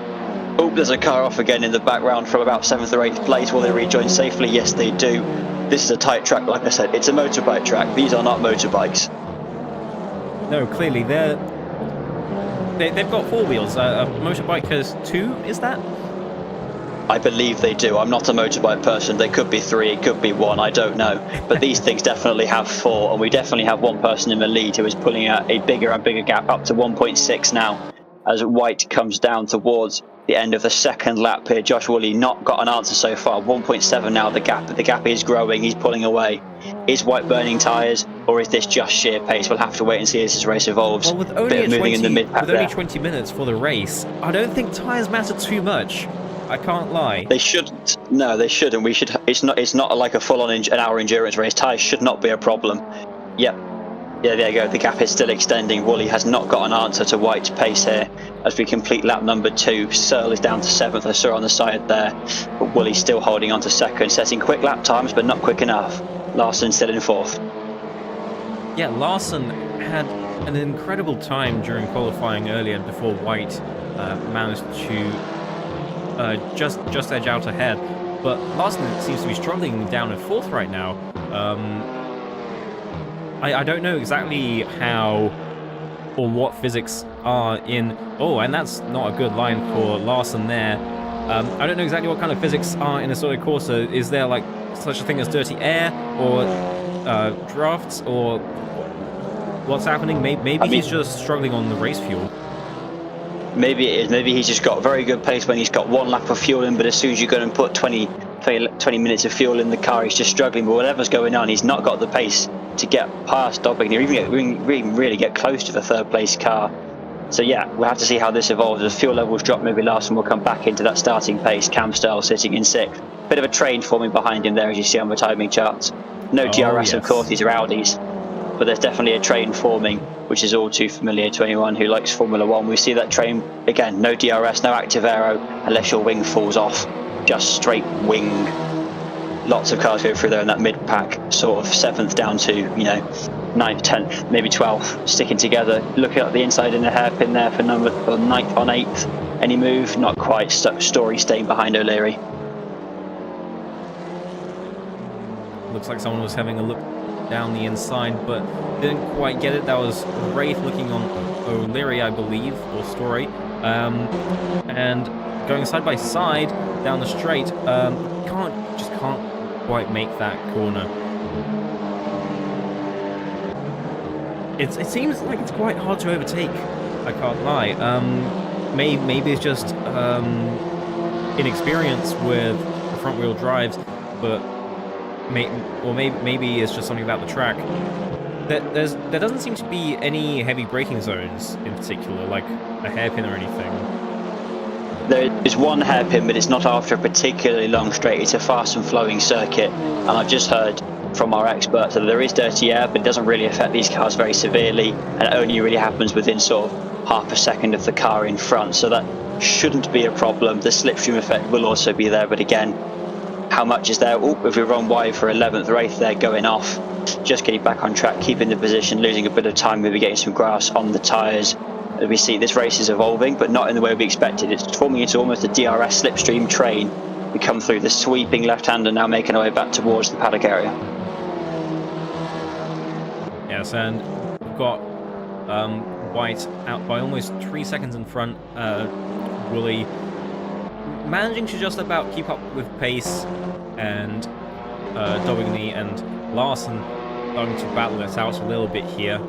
Oh, there's a car off again in the background from about 7th or 8th place. Will they rejoin safely? Yes, they do. This is a tight track, like I said. It's a motorbike track. These are not motorbikes. No, clearly they've got 4 wheels. A motorbike has 2, is that? I believe they do. I'm not a motorbike person. They could be 3, it could be 1, I don't know. But these things definitely have 4, and we definitely have one person in the lead who is pulling out a bigger and bigger gap up to 1.6 now, as White comes down towards the end of the second lap here. Josh Woolley not got an answer so far. 1.7 now, the gap is growing. He's pulling away. Is White burning tyres, or is this just sheer pace? We'll have to wait and see as this race evolves. Well, with only, 20 minutes for the race, I don't think tyres matter too much. I can't lie. They shouldn't. No, they shouldn't. It's not like a full-on an hour endurance race. Tyres should not be a problem. Yep. Yeah, there you go. The gap is still extending. Woolley has not got an answer to White's pace here as we complete lap number 2. Searle is down to 7th. I saw on the side there, but Woolley's still holding on to 2nd, setting quick lap times, but not quick enough. Larson still in 4th. Yeah, Larson had an incredible time during qualifying earlier before White managed to just edge out ahead. But Larson seems to be struggling down at 4th right now. I don't know exactly how or what physics are in... Oh, and that's not a good line for Larson there. I don't know exactly what kind of physics are in a sort of Corsa. Is there like such a thing as dirty air or drafts or what's happening? Maybe he's just struggling on the race fuel. Maybe it is. Maybe he's just got very good pace when he's got 1 lap of fuel in, but as soon as you go and put 20 minutes of fuel in the car, he's just struggling. But whatever's going on, he's not got the pace to get past Dobbing or even really get close to the 3rd place car. So yeah, we'll have to see how this evolves. As fuel levels drop, maybe Larson will come back into that starting pace. Cam Stirl sitting in 6th. Bit of a train forming behind him there, as you see on the timing charts. No DRS, of course, these are Audis. But there's definitely a train forming, which is all too familiar to anyone who likes Formula 1. We see that train, again, no DRS, no active aero, unless your wing falls off. Just straight wing. Lots of cars go through there in that mid-pack, sort of 7th down to, 9th, 10th, maybe 12th, sticking together. Looking at the inside in the hairpin there for 9th on 8th. Any move? Not quite. Story staying behind O'Leary. Looks like someone was having a look down the inside, but didn't quite get it. That was Wraith looking on O'Leary, I believe, or Story. And going side by side down the straight, can't quite make that corner. It seems like it's quite hard to overtake, I can't lie. Maybe it's just inexperience with front wheel drives, but maybe it's just something about the track. There doesn't seem to be any heavy braking zones in particular, like a hairpin or anything. There is one hairpin, but it's not after a particularly long straight. It's a fast and flowing circuit, and I've just heard from our experts that there is dirty air, but it doesn't really affect these cars very severely, and it only really happens within sort of half a second of the car in front, so that shouldn't be a problem. The slipstream effect will also be there, but again, how much is there? Oh, if we run wide for 11th or 8th there, going off. Just getting back on track, keeping the position, losing a bit of time, maybe getting some grass on the tyres. As we see, this race is evolving, but not in the way we expected. It's forming into almost a DRS slipstream train. We come through the sweeping left-hander, now making our way back towards the paddock area. Yes, and we've got White out by almost 3 seconds in front. Woolley managing to just about keep up with pace, and Daubigny and Larson starting to battle it out a little bit here.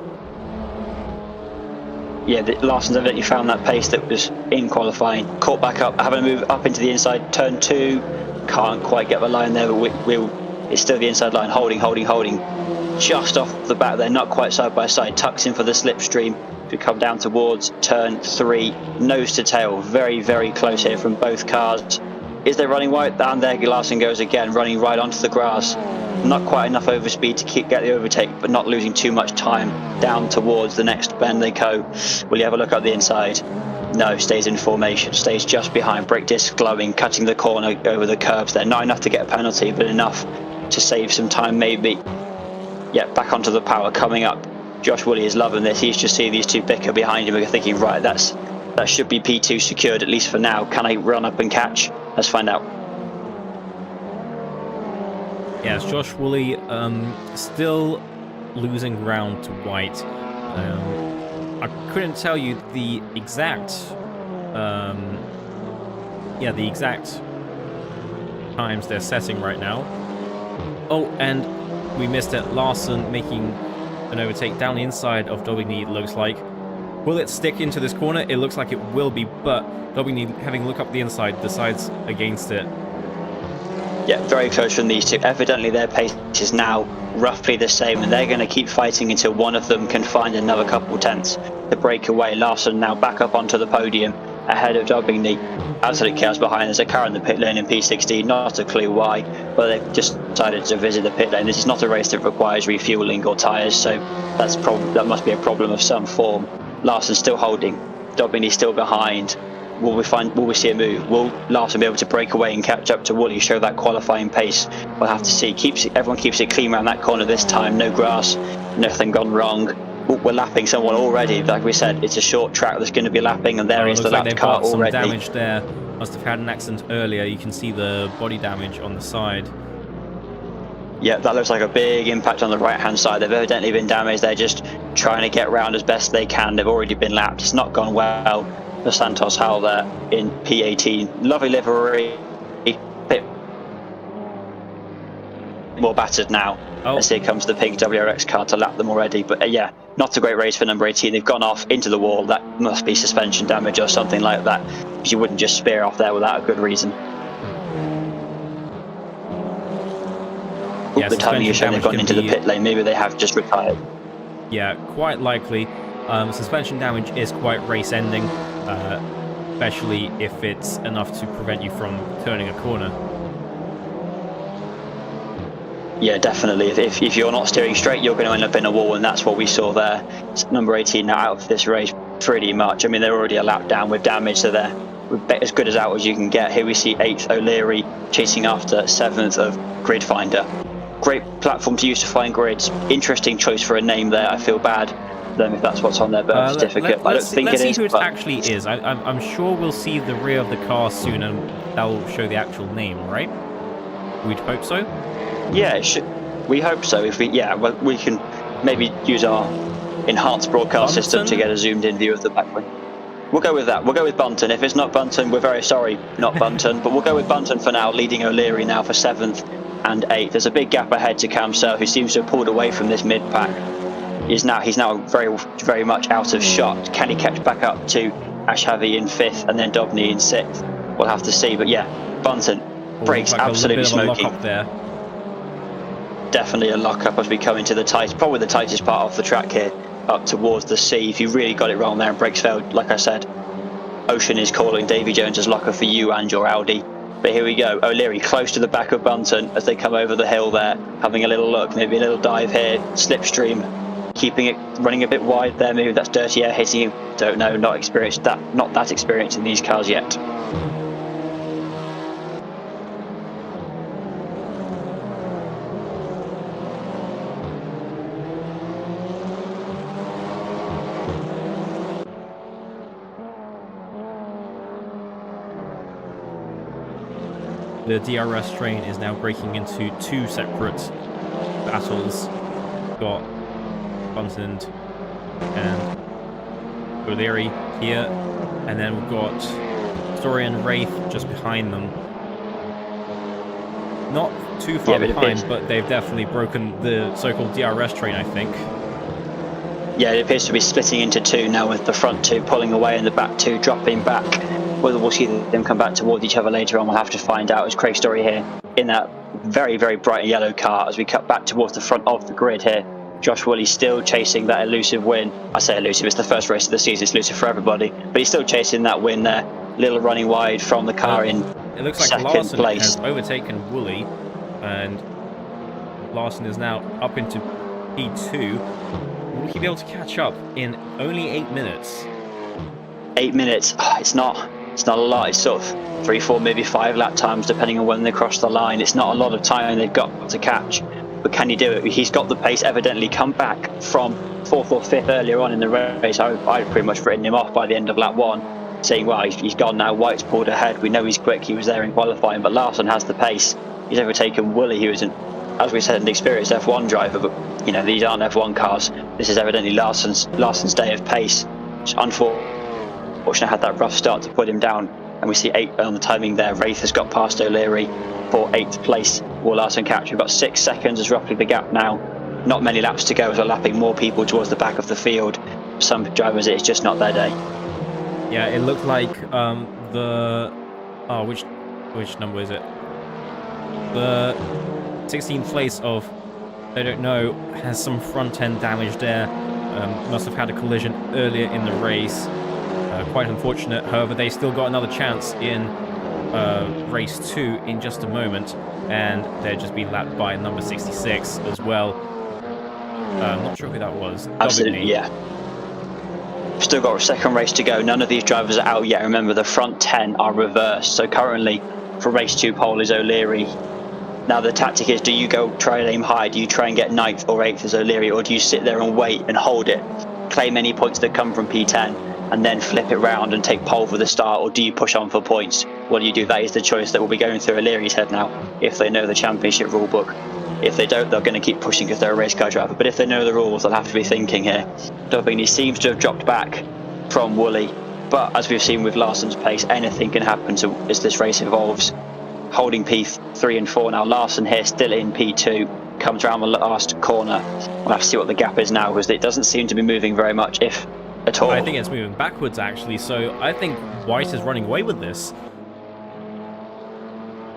Yeah, Larson's evidently found that pace that was in qualifying. Caught back up, having to move up into the inside, turn 2. Can't quite get the line there, but it's still the inside line, holding. Just off the back there, not quite side by side. Tucks in for the slipstream. We come down towards turn 3, nose to tail. Very, very close here from both cars. Is there running wide? Down there, Larson goes again, running right onto the grass. Not quite enough overspeed to get the overtake, but not losing too much time. Down towards the next bend they go. Will you have a look at the inside? No, stays in formation, stays just behind. Brake disc glowing, cutting the corner over the curbs there. Not enough to get a penalty, but enough to save some time maybe. Yeah, back onto the power, coming up. Josh Woolley is loving this. He's just seeing these two bicker behind him. We're thinking, right, that should be P2 secured, at least for now. Can I run up and catch? Let's find out. Yes, Josh Woolley still losing ground to White. I couldn't tell you the exact times they're setting right now. Oh, and we missed it. Larson making an overtake down the inside of Daubigny, it looks like. Will it stick into this corner? It looks like it will be, but Daubigny, having a look up the inside, decides against it. Yeah, very close from these two. Evidently their pace is now roughly the same, and they're going to keep fighting until one of them can find another couple tenths to break away. Larson now back up onto the podium, ahead of Daubigny. Absolute chaos behind. There's a car in the pit lane in P16, not a clue why, but they've just decided to visit the pit lane. This is not a race that requires refueling or tyres, so that must be a problem of some form. Larson's still holding, Daubigny still behind. Will we see a move? Will Larson be able to break away and catch up to Woolley, show that qualifying pace? We'll have to see. Everyone keeps it clean around that corner this time. No grass, nothing gone wrong. We're lapping someone already. Like we said, it's a short track that's going to be lapping, and there is the lapped car already. Some damage there. Must have had an accident earlier. You can see the body damage on the side. Yeah, that looks like a big impact on the right-hand side. They've evidently been damaged. They're just trying to get round as best they can. They've already been lapped. It's not gone well. The Santos Howell there in P18. Lovely livery. Bit more battered now. Oh. As here comes the pink WRX car to lap them already. But yeah, not a great race for number 18. They've gone off into the wall. That must be suspension damage or something like that, because you wouldn't just spear off there without a good reason. Yeah, the timing is showing they've gone into the pit lane. Maybe they have just retired. Yeah, quite likely. Suspension damage is quite race-ending, especially if it's enough to prevent you from turning a corner. Yeah, definitely. If you're not steering straight, you're going to end up in a wall, and that's what we saw there. It's number 18 now out of this race pretty much. I mean, they're already a lap down with damage, so they're as good as out as you can get. Here we see 8th O'Leary chasing after 7th of Grid Finder. Great platform to use to find grids. Interesting choice for a name there. I feel bad them if that's what's on their birth certificate. I don't think it is. Let's see who it actually is. I'm sure we'll see the rear of the car soon, and that'll show the actual name, right? We'd hope so. Yeah, it should. We hope so. If we we can maybe use our enhanced broadcast system to get a zoomed-in view of the back wing. We'll go with that. We'll go with Bunton. If it's not Bunton, we're very sorry, not Bunton. But we'll go with Bunton for now, leading O'Leary now for 7th and 8th. There's a big gap ahead to Cam Searle, who seems to have pulled away from this mid-pack. He's now very, very much out of shot. Can he catch back up to Ashhavi in 5th and then Dobney in 6th? We'll have to see. But yeah, Bunton brakes like absolutely smoking. There. Definitely a lock-up as we come into probably the tightest part of the track here, up towards the sea. If you really got it wrong there and brakes failed, like I said, Ocean is calling Davy Jones's locker for you and your Audi. But here we go, O'Leary close to the back of Bunton as they come over the hill there, having a little look, maybe a little dive here, slipstream, keeping it running a bit wide there. Maybe that's dirty air hitting him. Don't know, not that experienced in these cars yet. The DRS train is now breaking into 2 separate battles. Got Bunton and O'Leary here, and then we've got Story and Wraith just behind them. Not too far behind, but they've definitely broken the so-called DRS train, I think. Yeah, it appears to be splitting into 2 now, with the front 2 pulling away and the back 2 dropping back. Whether we'll see them come back towards each other later on, we'll have to find out. As Craig Story here in that very, very bright yellow car as we cut back towards the front of the grid here. Josh Woolley still chasing that elusive win. I say elusive, it's the first race of the season, it's elusive for everybody. But he's still chasing that win there. Little running wide from the car in it looks like second Larson place. Has overtaken Woolley, and Larson is now up into P2. Will he be able to catch up in only 8 minutes? 8 minutes, it's not a lot. It's sort of 3, 4, maybe 5 lap times depending on when they cross the line. It's not a lot of time they've got to catch, but can he do it? He's got the pace, evidently come back from 4th or 5th earlier on in the race. I'd pretty much written him off by the end of lap 1, saying, well, he's gone now. White's pulled ahead, we know he's quick, he was there in qualifying, but Larson has the pace. He's overtaken Woolley, who is, as we said, an experienced F1 driver, but you know, these aren't F1 cars. This is evidently Larson's day of pace. It's unfortunately had that rough start to put him down, and we see 8 on the timing there. Wraith has got past O'Leary for 8th place. Will Larson catch? We've got 6 seconds is roughly the gap now. Not many laps to go as we're lapping more people towards the back of the field. Some drivers, it's just not their day. Yeah, it looked like which number is it? The 16th place of, I don't know, has some front end damage there. Must have had a collision earlier in the race. Quite unfortunate. However, they still got another chance in race 2 in just a moment, and they're just being lapped by number 66 as well. I'm not sure who that was. Absolutely, yeah. Still got a second race to go. None of these drivers are out yet. Remember, the front 10 are reversed. So currently, for race 2 pole is O'Leary. Now the tactic is, do you go try and aim high? Do you try and get 9th or 8th as O'Leary, or do you sit there and wait and hold it, claim any points that come from P10, and then flip it round and take pole for the start, or do you push on for points? What do you do? That is the choice that will be going through O'Leary's head now, if they know the championship rulebook. If they don't, they're going to keep pushing because they're a race car driver. But if they know the rules, they'll have to be thinking here. Daupini seems to have dropped back from Woolley, but as we've seen with Larson's pace, anything can happen as this race evolves. Holding P3 and 4 now. Larson here still in P2, comes around the last corner. We'll have to see what the gap is now, because it doesn't seem to be moving very much, if at all. I think it's moving backwards, actually, so I think White is running away with this.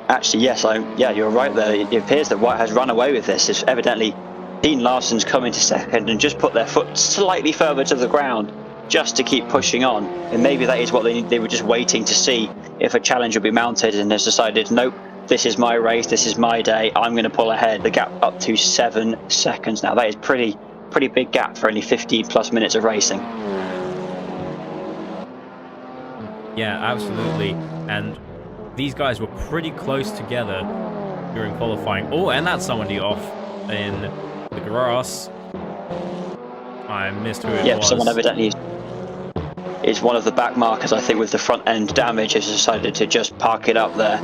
Actually, yes, yeah, you're right there. It appears that White has run away with this. It's evidently Dean Larson's come into second and just put their foot slightly further to the ground just to keep pushing on. And maybe that is what they were just waiting to see if a challenge would be mounted, and has decided, nope, this is my race, this is my day, I'm going to pull ahead. The gap up to 7 seconds now. That is pretty big gap for only 50 plus minutes of racing. Yeah, absolutely. And these guys were pretty close together during qualifying. Oh, and that's somebody off in the grass. I missed who it was. Yep, someone evidently is one of the back markers, I think, with the front end damage, has decided to just park it up there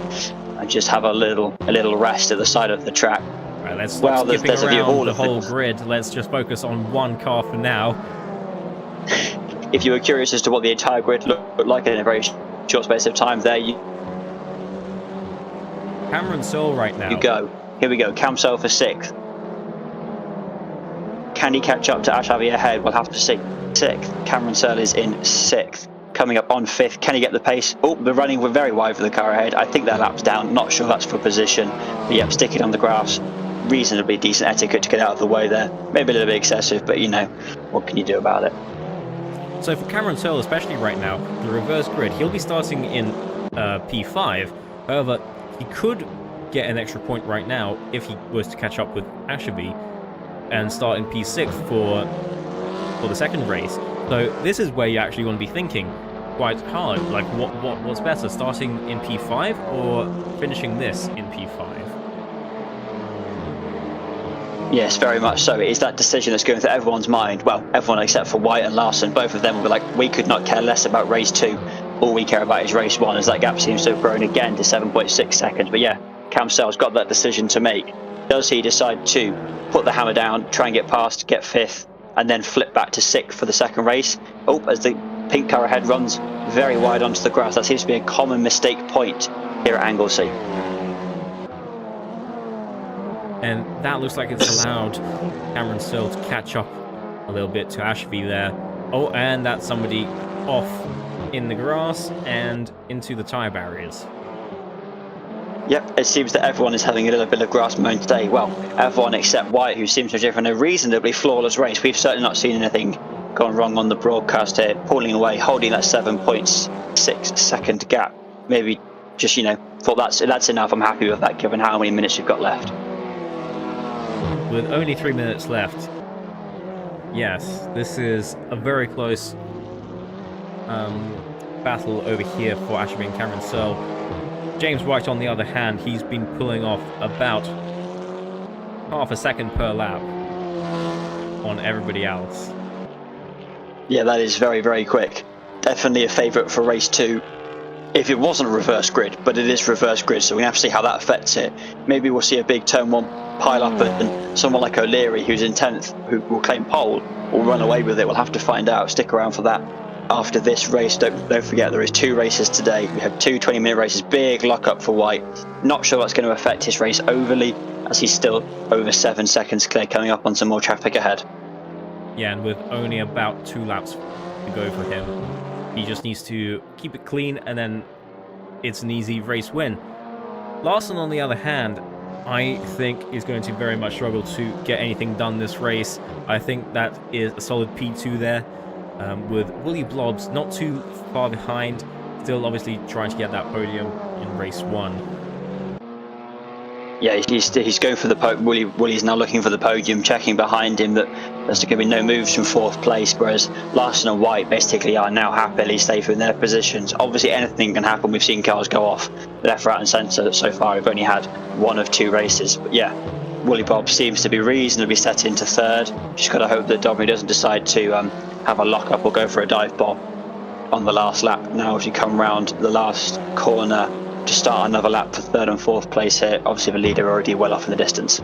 and just have a little rest at the side of the track. Right, let's stop skipping there's around the whole grid. Let's just focus on one car for now. If you were curious as to what the entire grid looked like in a very short space of time, there you Cameron Searle right now. You go. Here we go. Cam Searle for 6th. Can he catch up to Ash Javier ahead? We'll have to see. 6th. Cameron Searle is in 6th. Coming up on 5th. Can he get the pace? Oh, the running were very wide for the car ahead. I think their lap's down. Not sure that's for position. But yep, sticking on the grass. Reasonably decent etiquette to get out of the way there. Maybe a little bit excessive, but you know, what can you do about it? So for Cameron Searle, especially right now, the reverse grid, he'll be starting in P5. However, he could get an extra point right now if he was to catch up with Ashabi and start in P6 for the second race. So this is where you actually want to be thinking quite hard, like what's better, starting in P5 or finishing this in P5? Yes, very much so. It is that decision that's going through everyone's mind. Well, everyone except for White and Larson. Both of them will be like, we could not care less about race 2. All we care about is race 1, as that gap seems to have grown again to 7.6 seconds. But yeah, Cam Searle's got that decision to make. Does he decide to put the hammer down, try and get past, get 5th, and then flip back to 6th for the second race? Oh, as the pink car ahead runs very wide onto the grass. That seems to be a common mistake point here at Anglesey. And that looks like it's allowed Cameron Searle to catch up a little bit to Ashby there. Oh, and that's somebody off in the grass and into the tyre barriers. Yep, it seems that everyone is having a little bit of grass mown today. Well, everyone except White, who seems to have driven a reasonably flawless race. We've certainly not seen anything gone wrong on the broadcast here. Pulling away, holding that 7.6 second gap. Maybe just, you know, thought that's enough. I'm happy with that, given how many minutes you've got left. With only 3 minutes left. Yes, this is a very close battle over here for Ashby and Cameron Searle. James White, on the other hand, he's been pulling off about half a second per lap on everybody else. Yeah, that is very, very quick. Definitely a favourite for race 2. If it wasn't a reverse grid, but it is reverse grid, so we have to see how that affects it. Maybe we'll see a big turn 1 pile up, and someone like O'Leary, who's in 10th, who will claim pole, will run away with it. We'll have to find out. Stick around for that after this race. Don't forget, there is 2 races today. We have 2 20-minute races. Big lock-up for White. Not sure that's going to affect his race overly, as he's still over 7 seconds clear, coming up on some more traffic ahead. Yeah, and with only about 2 laps to go for him, he just needs to keep it clean, and then it's an easy race win. Larson, on the other hand, I think is going to very much struggle to get anything done this race. I think that is a solid P2 there. with Willie Blobs not too far behind, still obviously trying to get that podium in race 1. Yeah, he's going for the podium. Willie's now looking for the podium, checking behind him that there's going to be no moves from 4th place, whereas Larson and White basically are now happily safe in their positions. Obviously, anything can happen. We've seen cars go off left, right, and centre so far. We've only had 1 of 2 races, but yeah, Willie Bob seems to be reasonably set into 3rd. Just got to hope that Dominic doesn't decide to have a lock-up or go for a dive bomb on the last lap. Now, as you come round the last corner, to start another lap for 3rd and 4th place here. Obviously, the leader already well off in the distance.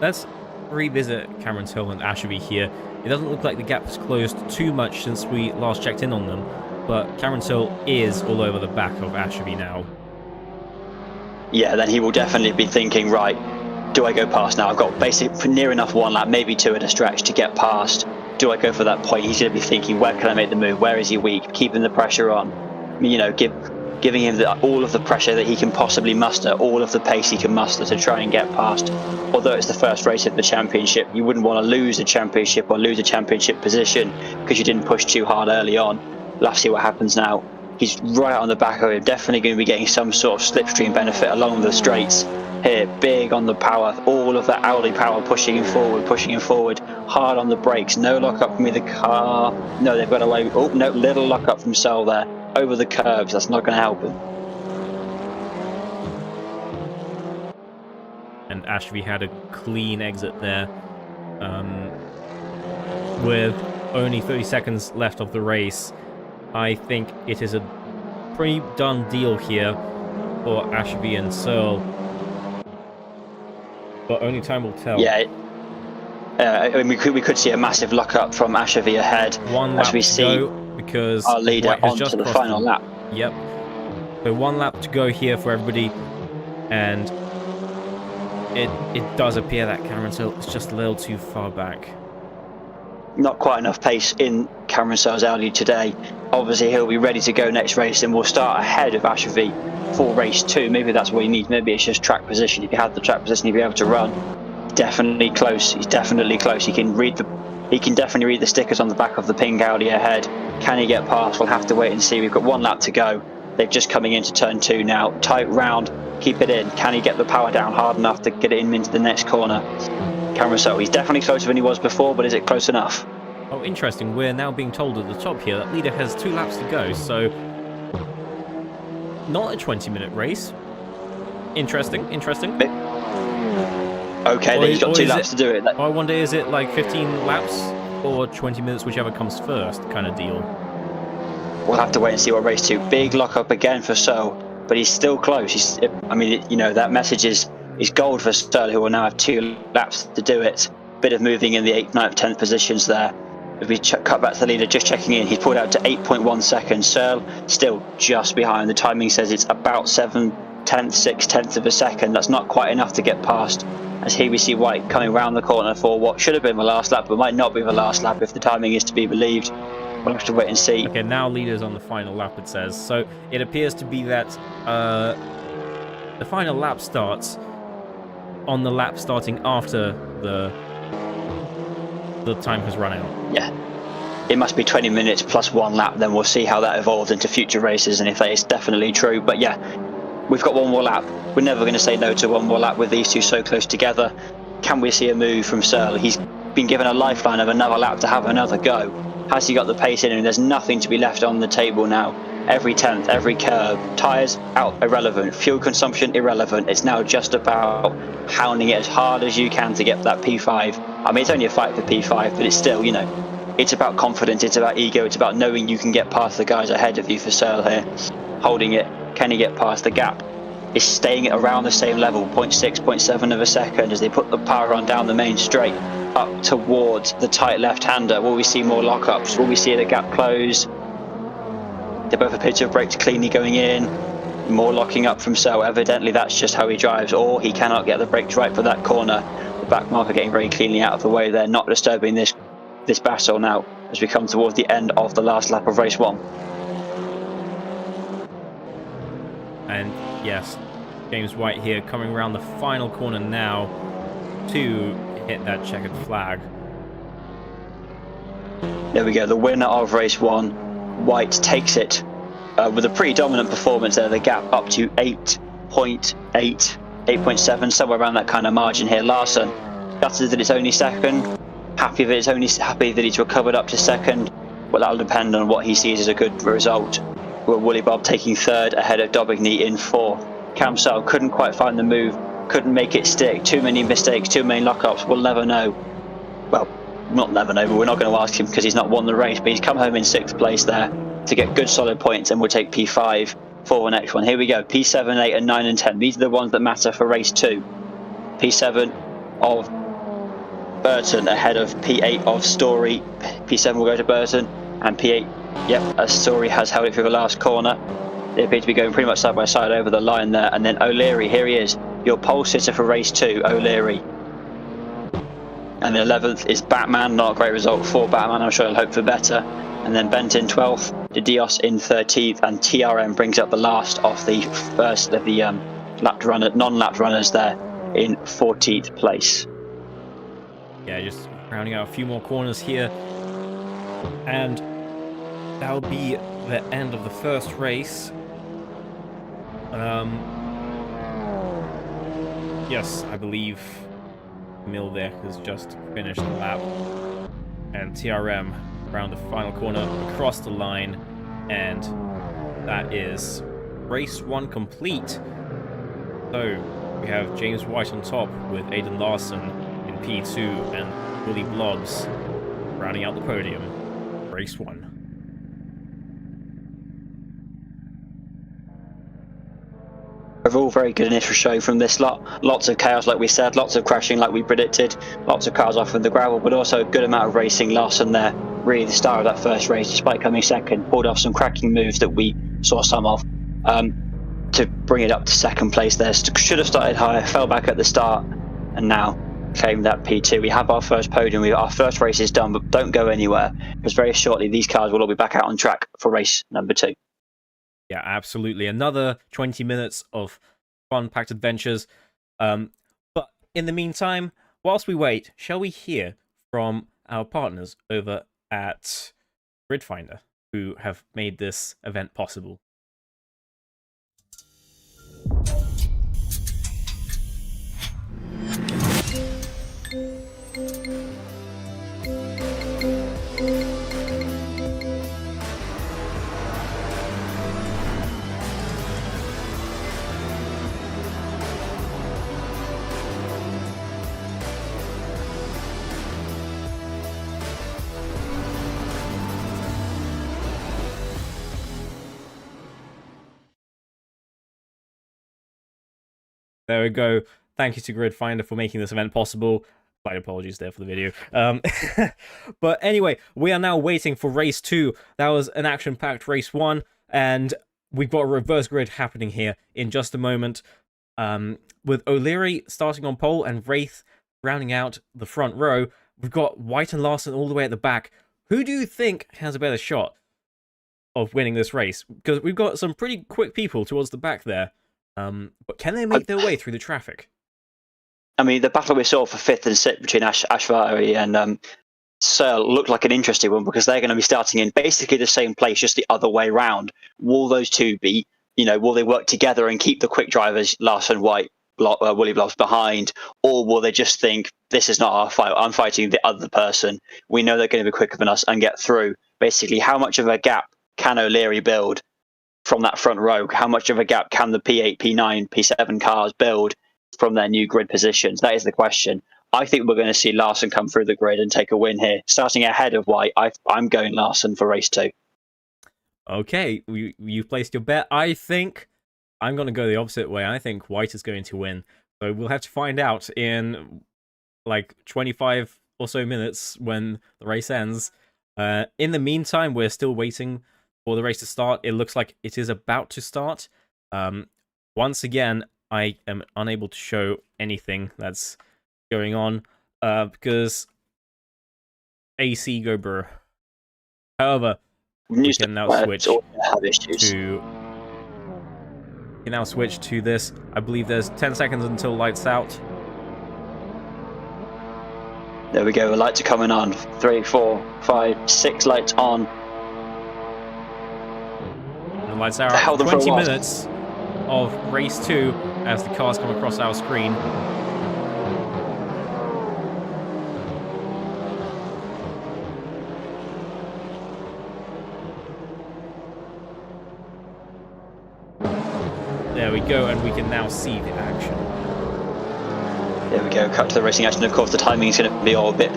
Let's revisit Cameron Hill and Ashby here. It doesn't look like the gap has closed too much since we last checked in on them, but Cameron Hill is all over the back of Ashby now. Yeah, then he will definitely be thinking, right, do I go past now? I've got basically near enough 1 lap, maybe 2 at a stretch to get past. Do I go for that point? He's going to be thinking, where can I make the move? Where is he weak? Keeping the pressure on. You know, giving him all of the pressure that he can possibly muster, all of the pace he can muster to try and get past. Although it's the first race of the championship, you wouldn't want to lose a championship or lose a championship position because you didn't push too hard early on. We'll have to see what happens now. He's right on the back of him, definitely going to be getting some sort of slipstream benefit along the straights here. Big on the power, all of that Audi power pushing him forward, hard on the brakes. No lock up from either car. No, they've got away. Oh no, little lock up from Searle there. Over the curves, that's not going to help him. And Ashby had a clean exit there. With only 30 seconds left of the race, I think it is a pretty done deal here for Ashby and Searle. But only time will tell. Yeah. I mean, we could see a massive lock up from Ashby ahead. 1 lap as we to see go because our leader onto the final lap. Yep. So 1 lap to go here for everybody, and it does appear that Cameron Searle is just a little too far back. Not quite enough pace in Cameron Searle's Audi today. Obviously, he'll be ready to go next race, and we'll start ahead of Ashby for race 2. Maybe that's what he needs. Maybe it's just track position. If he had the track position, he'd be able to run. Definitely close. He's definitely close. He can definitely read the stickers on the back of the pink Audi ahead. Can he get past? We'll have to wait and see. We've got 1 lap to go. They're just coming into turn 2 now. Tight round. Keep it in. Can he get the power down hard enough to get it in into the next corner? Cameron Searle, he's definitely closer than he was before, but is it close enough? Oh, interesting. We're now being told at the top here that leader has 2 laps to go, so not a 20-minute race. Interesting. Okay, then he's got 2 laps to do it. I wonder, is it like 15 laps or 20 minutes, whichever comes first kind of deal? We'll have to wait and see what race 2. Big lock up again for Searle, but he's still close. I mean, you know, that message is gold for Searle, who will now have 2 laps to do it. Bit of moving in the 8th, 9th, 10th positions there. If we cut back to the leader, just checking in, he's pulled out to 8.1 seconds. Searle still just behind. The timing says it's about 7/10, 6/10 of a second. That's not quite enough to get past. As here we see White coming round the corner for what should have been the last lap, but might not be the last lap if the timing is to be believed. We'll have to wait and see. Okay, now leader's on the final lap, it says. So it appears to be that the final lap starts on the lap starting after the time has run out. Yeah. It must be 20 minutes plus 1 lap, then we'll see how that evolves into future races and if that is definitely true. But yeah, we've got 1 more lap. We're never going to say no to 1 more lap with these 2 so close together. Can we see a move from Searle? He's been given a lifeline of another lap to have another go. Has he got the pace in him? There's nothing to be left on the table now. Every 10th, every curve, tyres out, irrelevant. Fuel consumption, irrelevant. It's now just about hounding it as hard as you can to get that P5. I mean, it's only a fight for P5, but it's still, you know, it's about confidence, it's about ego, it's about knowing you can get past the guys ahead of you for Searle here. Holding it, can he get past the gap? Is staying around the same level, 0.6, 0.7 of a second as they put the power on down the main straight up towards the tight left-hander. Will we see more lockups? Will we see the gap close? They both appear to have braked cleanly going in. More locking up from Searle. Evidently that's just how he drives, or he cannot get the brakes right for that corner. The back marker getting very cleanly out of the way there, not disturbing this battle now as we come towards the end of the last lap of race 1. And yes, James White here coming around the final corner now to hit that checkered flag. There we go. The winner of race 1, White, takes it with a pretty dominant performance there. The gap up to 8.8, 8.7, somewhere around that kind of margin here. Larson, gutted that it's only second. Happy that he's recovered up to second. Well, that'll depend on what he sees as a good result. With Woolly Bob taking third ahead of Daubigny in 4th. Cam Suttle couldn't quite find the move, couldn't make it stick. Too many mistakes, too many lockups. We'll never know. Well, not never know, but we're not going to ask him because he's not won the race. But he's come home in 6th place there to get good solid points, and we'll take P5 for the next one. Here we go. P7, 8, and 9 and 10. These are the ones that matter for race 2. P7 of Burton ahead of P8 of Story. P7 will go to Burton, and P8, yep, as Story has held it through the last corner. They appear to be going pretty much side by side over the line there. And then O'Leary, here he is, your pole sitter for race 2, O'Leary. And the 11th is Batman, not a great result for Batman, I'm sure he'll hope for better. And then Benton 12th, De Dios in 13th, and TRM brings up the last of the first of the non-lapped runners there in 14th place. Yeah, just rounding out a few more corners here. And that'll be the end of the first race. Yes, I believe Mill there has just finished the lap. And TRM around the final corner across the line. And that is race 1 complete. So we have James White on top with Aidan Larson in P2 and Willie Blobbs rounding out the podium. Race 1. Overall, very good initial show from this lot. Lots of chaos, like we said, lots of crashing, like we predicted, lots of cars off in the gravel, but also a good amount of racing. Larson there, really the star of that first race, despite coming second, pulled off some cracking moves that we saw some of to bring it up to second place there. Should have started higher, fell back at the start, and now claim that P2. We have our first podium, our first race is done, but don't go anywhere, because very shortly these cars will all be back out on track for race number 2. Yeah, absolutely. Another 20 minutes of fun-packed adventures. But in the meantime, whilst we wait, shall we hear from our partners over at Gridfinder, who have made this event possible? There we go. Thank you to Gridfinder for making this event possible. Slight apologies there for the video. But anyway, we are now waiting for race 2. That was an action-packed race 1, and we've got a reverse grid happening here in just a moment. With O'Leary starting on pole and Wraith rounding out the front row. We've got White and Larson all the way at the back. Who do you think has a better shot of winning this race? Because we've got some pretty quick people towards the back there. But can they make their way through the traffic? I mean, the battle we saw for 5th and 6th between Ashvari and Searle looked like an interesting one, because they're going to be starting in basically the same place, just the other way round. Will those two be, will they work together and keep the quick drivers, Larson, White, Willie Blobbs behind, or will they just think, this is not our fight, I'm fighting the other person, we know they're going to be quicker than us and get through? Basically, how much of a gap can O'Leary build from that front row? How much of a gap can the P8, P9, P7 cars build from their new grid positions? That is the question. I think we're going to see Larson come through the grid and take a win here. Starting ahead of White, I'm going Larson for race 2. Okay, you've placed your bet. I think I'm going to go the opposite way. I think White is going to win. So we'll have to find out in like 25 or so minutes when the race ends. In the meantime, we're still waiting for the race to start. It looks like it is about to start. Once again, I am unable to show anything that's going on because AC go brr. However, we can now switch to this. I believe there's 10 seconds until lights out. There we go, the lights are coming on. 3, 4, 5, 6 lights on. The lights are out. 20 minutes of race 2 as the cars come across our screen. There we go, and we can now see the action. There we go, cut to the racing action. Of course, the timing is going to be all a bit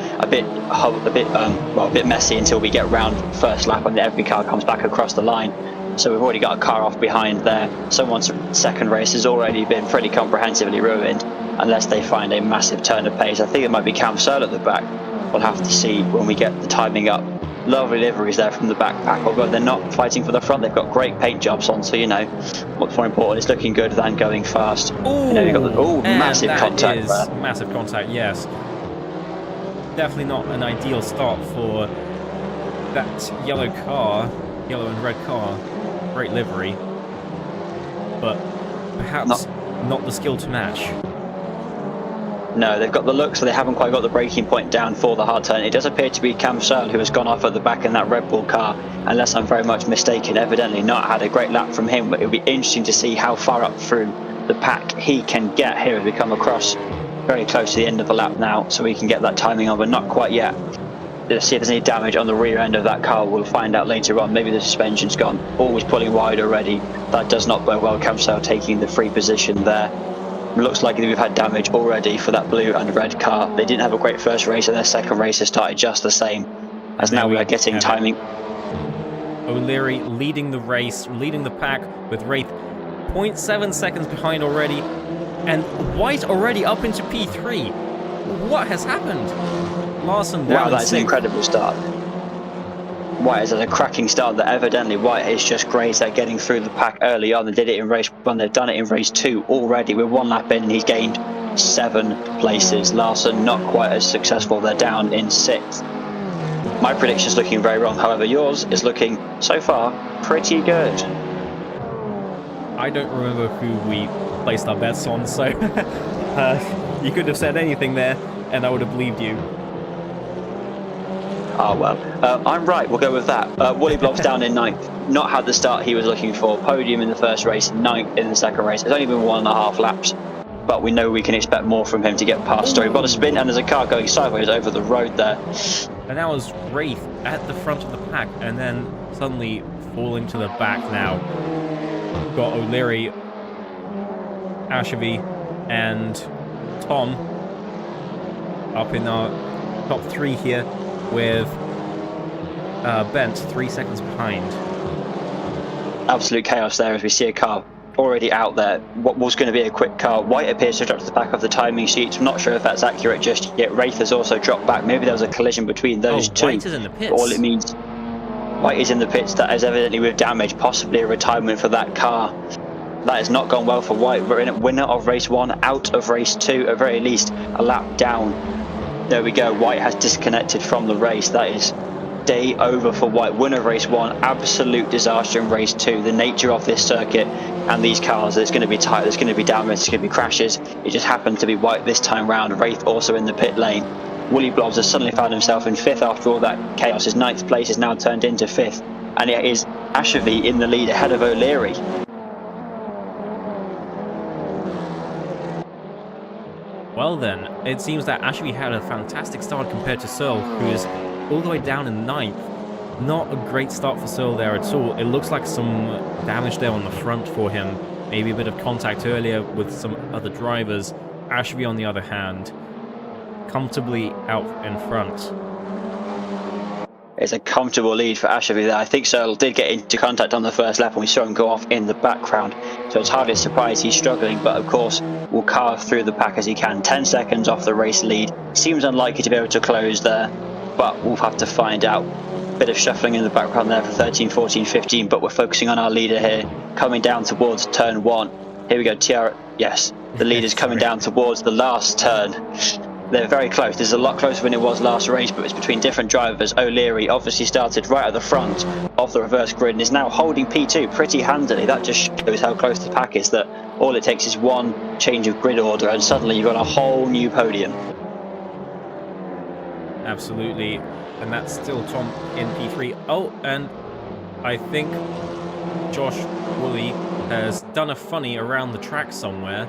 messy until we get round first lap and every car comes back across the line. So we've already got a car off behind there. Someone's second race has already been pretty comprehensively ruined unless they find a massive turn of pace. I think it might be Cam Searle at the back. We'll have to see when we get the timing up. Lovely liveries there from the backpack, although they're not fighting for the front. They've got great paint jobs on, so you know what's more important is looking good than going fast. Ooh, you know, you've got the massive contact there. Massive contact, yes. Definitely not an ideal start for that yellow and red car. Great livery, but perhaps not the skill to match. No, they've got the look, so they haven't quite got the braking point down for the hard turn. It does appear to be Cam Searle who has gone off at the back in that Red Bull car, unless I'm very much mistaken. Evidently not had a great lap from him, but it'll be interesting to see how far up through the pack he can get here as we come across very close to the end of the lap now, so we can get that timing on, but not quite yet. Let's see if there's any damage on the rear end of that car. We'll find out later on. Maybe the suspension's gone. Always pulling wide already. That does not bode well. Cam Searle taking the free position there. Looks like we've had damage already for that blue and red car. They didn't have a great first race, and their second race has started just the same. As now we are getting timing. O'Leary leading the race, leading the pack with Wraith 0.7 seconds behind already, and White already up into P3. What has happened? Larson down. Wow, that's an incredible start. White has had a cracking start that evidently White is just great at getting through the pack early on. They did it in race 1, they've done it in race 2 already. With 1 lap in, he's gained 7 places. Larson not quite as successful, they're down in 6th. My prediction's looking very wrong, however yours is looking, so far, pretty good. I don't remember who we placed our bets on, so you could have said anything there and I would have believed you. Oh well, I'm right, we'll go with that. Wooly Blob's down in 9th, not had the start he was looking for. Podium in the first race, 9th in the second race. It's only been 1.5 laps, but we know we can expect more from him to get past. So we've got a spin and there's a car going sideways over the road there. And that was Wraith at the front of the pack and then suddenly falling to the back now. Got O'Leary, Ashby and Tom up in our top 3 here, with Bent 3 seconds behind. Absolute chaos there as we see a car already out there. What was going to be a quick car. White appears to drop to the back of the timing sheets. I'm not sure if that's accurate just yet. Wraith has also dropped back. Maybe there was a collision between those two. White is in the pits. All it means, White is in the pits. That is evidently with damage, possibly a retirement for that car. That has not gone well for White. We're in a winner of race 1, out of race 2, at very least a lap down. There we go, White has disconnected from the race. That is day over for White. Winner of race 1, absolute disaster in race 2. The nature of this circuit and these cars, there's going to be tight, there's going to be damage, there's going to be crashes. It just happened to be White this time round. Wraith also in the pit lane. Wooly Blobs has suddenly found himself in 5th after all that chaos. His 9th place is now turned into 5th. And it is Ashby in the lead ahead of O'Leary. Well then, it seems that Ashby had a fantastic start compared to Searle, who is all the way down in 9th. Not a great start for Searle there at all. It looks like some damage there on the front for him. Maybe a bit of contact earlier with some other drivers. Ashby, on the other hand, comfortably out in front. It's a comfortable lead for Ashby there. I think Searle did get into contact on the first lap and we saw him go off in the background. So it's hardly a surprise he's struggling, but of course will carve through the pack as he can. 10 seconds off the race lead. Seems unlikely to be able to close there, but we'll have to find out. Bit of shuffling in the background there for 13, 14, 15, but we're focusing on our leader here. Coming down towards turn 1. Here we go, Tiara. Yes, the leader's coming down towards the last turn. They're very close. This is a lot closer than it was last race, but it's between different drivers. O'Leary obviously started right at the front of the reverse grid and is now holding P2 pretty handily. That just shows how close the pack is, that all it takes is one change of grid order and suddenly you've got a whole new podium. Absolutely. And that's still Tom in P3. Oh, and I think Josh Woolley has done a funny around the track somewhere.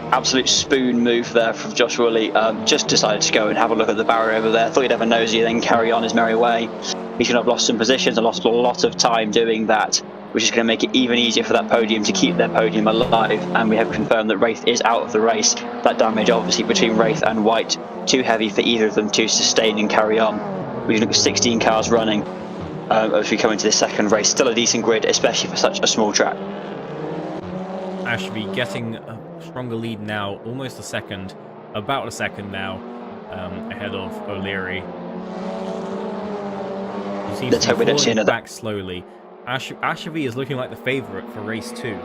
Absolute spoon move there from Josh Woolley. Just decided to go and have a look at the barrier over there. Thought he'd have a nosy, then carry on his merry way. He's going to have lost some positions and lost a lot of time doing that, which is going to make it even easier for that podium to keep their podium alive. And we have confirmed that Wraith is out of the race. That damage, obviously, between Wraith and White, too heavy for either of them to sustain and carry on. We've got 16 cars running as we come into the second race. Still a decent grid, especially for such a small track. Ashby getting a stronger lead now, almost a second, about a second now, ahead of O'Leary. He seems Let's to hope be we don't see falling another. back slowly. Ashby is looking like the favourite for race 2.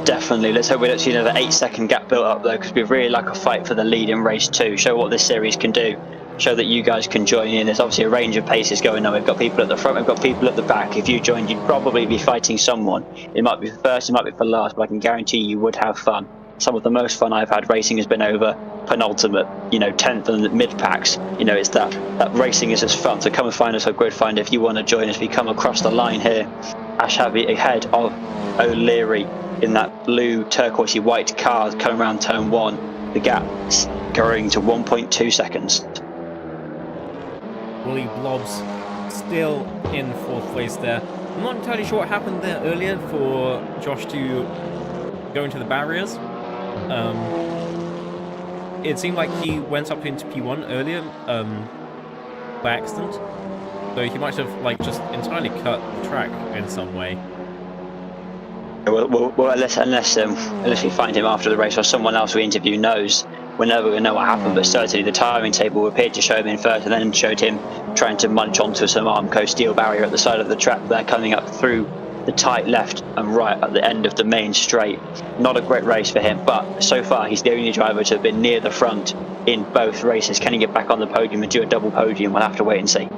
Definitely. Let's hope we don't see another 8-second gap built up though, because we really like a fight for the lead in race 2. Show what this series can do. Show that you guys can join in. There's obviously a range of paces going on. We've got people at the front, we've got people at the back. If you joined, you'd probably be fighting someone. It might be for first, it might be for last, but I can guarantee you would have fun. Some of the most fun I've had racing has been over penultimate, 10th and mid packs. It's that racing is just fun. So come and find us on Grid Finder if you want to join us. We come across the line here. Ashby ahead of O'Leary in that blue turquoisey white car coming around turn 1. The gap's going to 1.2 seconds. Woolley Blobs still in 4th place there. I'm not entirely sure what happened there earlier for Josh to go into the barriers. It seemed like he went up into P1 earlier by accident. So he might have just entirely cut the track in some way. Well, unless we find him after the race or someone else we interview knows, we're never going to know what happened. But certainly the timing table appeared to show him in first, and then showed him trying to munch onto some Armco steel barrier at the side of the track there, coming up through the tight left and right at the end of the main straight. Not a great race for him, but so far he's the only driver to have been near the front in both races. Can he get back on the podium and do a double podium? We'll have to wait and see.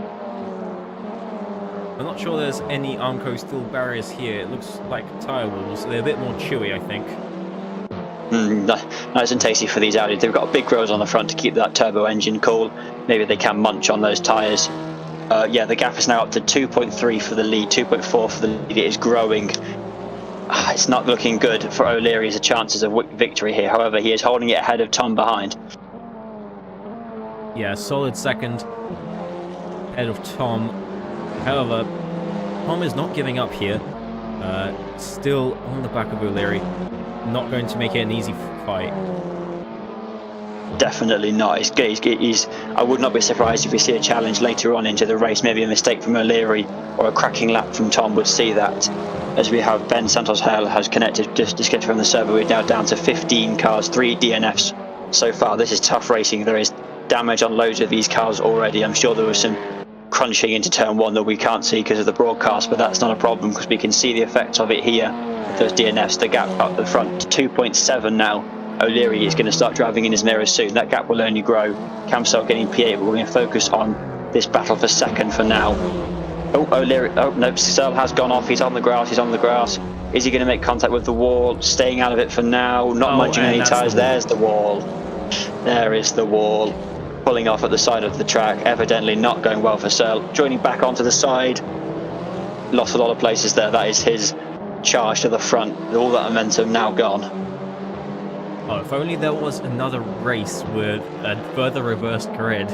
I'm not sure there's any Armco steel barriers here. It looks like tyre walls. They're a bit more chewy, I think. Nice and tasty for these Audi. They've got big grills on the front to keep that turbo engine cool. Maybe they can munch on those tyres. Yeah, the gap is now up to 2.3 for the lead, 2.4 for the lead. It is growing. It's not looking good for O'Leary's chances of victory here. However, he is holding it ahead of Tom behind. Yeah, solid second ahead of Tom. However, Tom is not giving up here. Still on the back of O'Leary. Not going to make it an easy fight. Definitely not. I would not be surprised if we see a challenge later on into the race. Maybe a mistake from O'Leary or a cracking lap from Tom would see that. As we have Ben Santos-Hale has connected, just disconnected from the server. We're now down to 15 cars, 3 DNFs so far. This is tough racing. There is damage on loads of these cars already. I'm sure there was some crunching into turn 1 that we can't see because of the broadcast, but that's not a problem because we can see the effects of it here. Those DNFs, the gap up the front to 2.7 now. O'Leary is going to start driving in his mirrors soon. That gap will only grow. Camsell getting P8, but we're going to focus on this battle for second for now. Oh, O'Leary, oh no, Searle has gone off. He's on the grass, Is he going to make contact with the wall? Staying out of it for now, not munching any tyres. There's the wall. There is the wall. Pulling off at the side of the track, evidently not going well for Searle. Joining back onto the side. Lost a lot of places there. That is his charge to the front. All that momentum now gone. Oh, if only there was another race with a further reversed grid.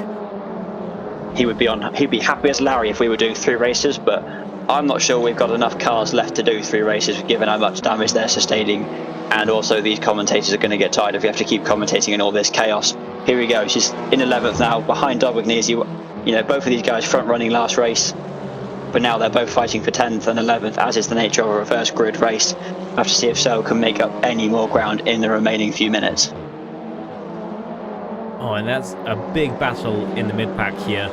He'd be happy as Larry if we were doing 3 races, but I'm not sure we've got enough cars left to do 3 races given how much damage they're sustaining, and also these commentators are going to get tired if we have to keep commentating in all this chaos. Here we go. She's in 11th now, behind Dobognese. Both of these guys front running last race, but now they're both fighting for 10th and 11th, as is the nature of a reverse grid race. We'll have to see if Searle can make up any more ground in the remaining few minutes. Oh, and that's a big battle in the mid-pack here.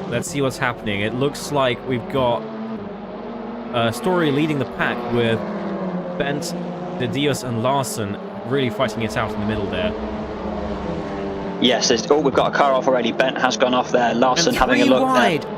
Let's see what's happening. It looks like we've got Story leading the pack with Bent, De Dios and Larson really fighting it out in the middle there. Yes, we've got a car off already. Bent has gone off there. Larson having a look wide. there.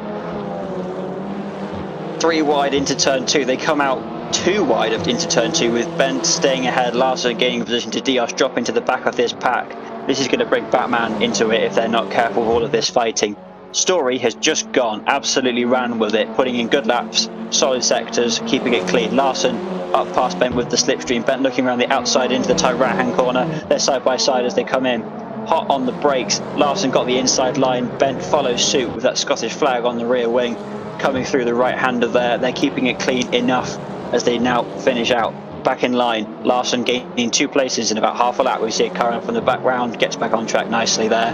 3 wide into turn 2. They come out 2 wide into turn 2 with Bent staying ahead, Larson gaining position to Dios, dropping to the back of this pack. This is going to bring Batman into it if they're not careful with all of this fighting. Story has just gone, absolutely ran with it, putting in good laps, solid sectors, keeping it clean. Larson up past Bent with the slipstream. Bent looking around the outside into the tight right-hand corner. They're side by side as they come in. Hot on the brakes. Larson got the inside line. Bent follows suit with that Scottish flag on the rear wing, coming through the right-hander there. They're keeping it clean enough as they now finish out. Back in line, Larson gaining 2 places in about half a lap. We see it carrying from the background, gets back on track nicely there.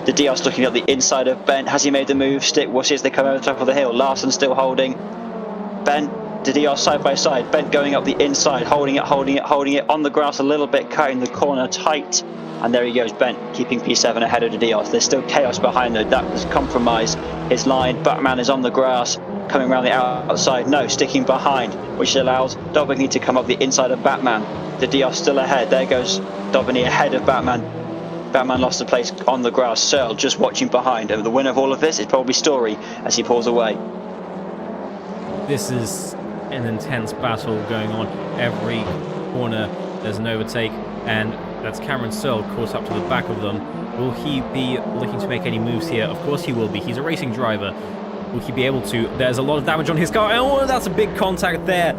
The Dios looking at the inside of Bent. Has he made the move? Stick, we'll see as they come over the top of the hill. Larson still holding. Bent, the Dios side by side. Bent going up the inside, holding it on the grass a little bit, cutting the corner tight. And there he goes, Bent, keeping P7 ahead of the Dios. There's still chaos behind them. That was compromised. His line, Batman is on the grass, coming around the outside. No, sticking behind, which allows Daubigny to come up the inside of Batman. The Dios still ahead. There goes Daubigny ahead of Batman. Batman lost the place on the grass. Searle just watching behind. And the winner of all of this is probably Story as he pulls away. This is an intense battle going on. Every corner there's an overtake, and that's Cameron Searle caught up to the back of them. Will he be looking to make any moves here? Of course he will be. He's a racing driver. Will he be able to? There's a lot of damage on his car. Oh, that's a big contact there.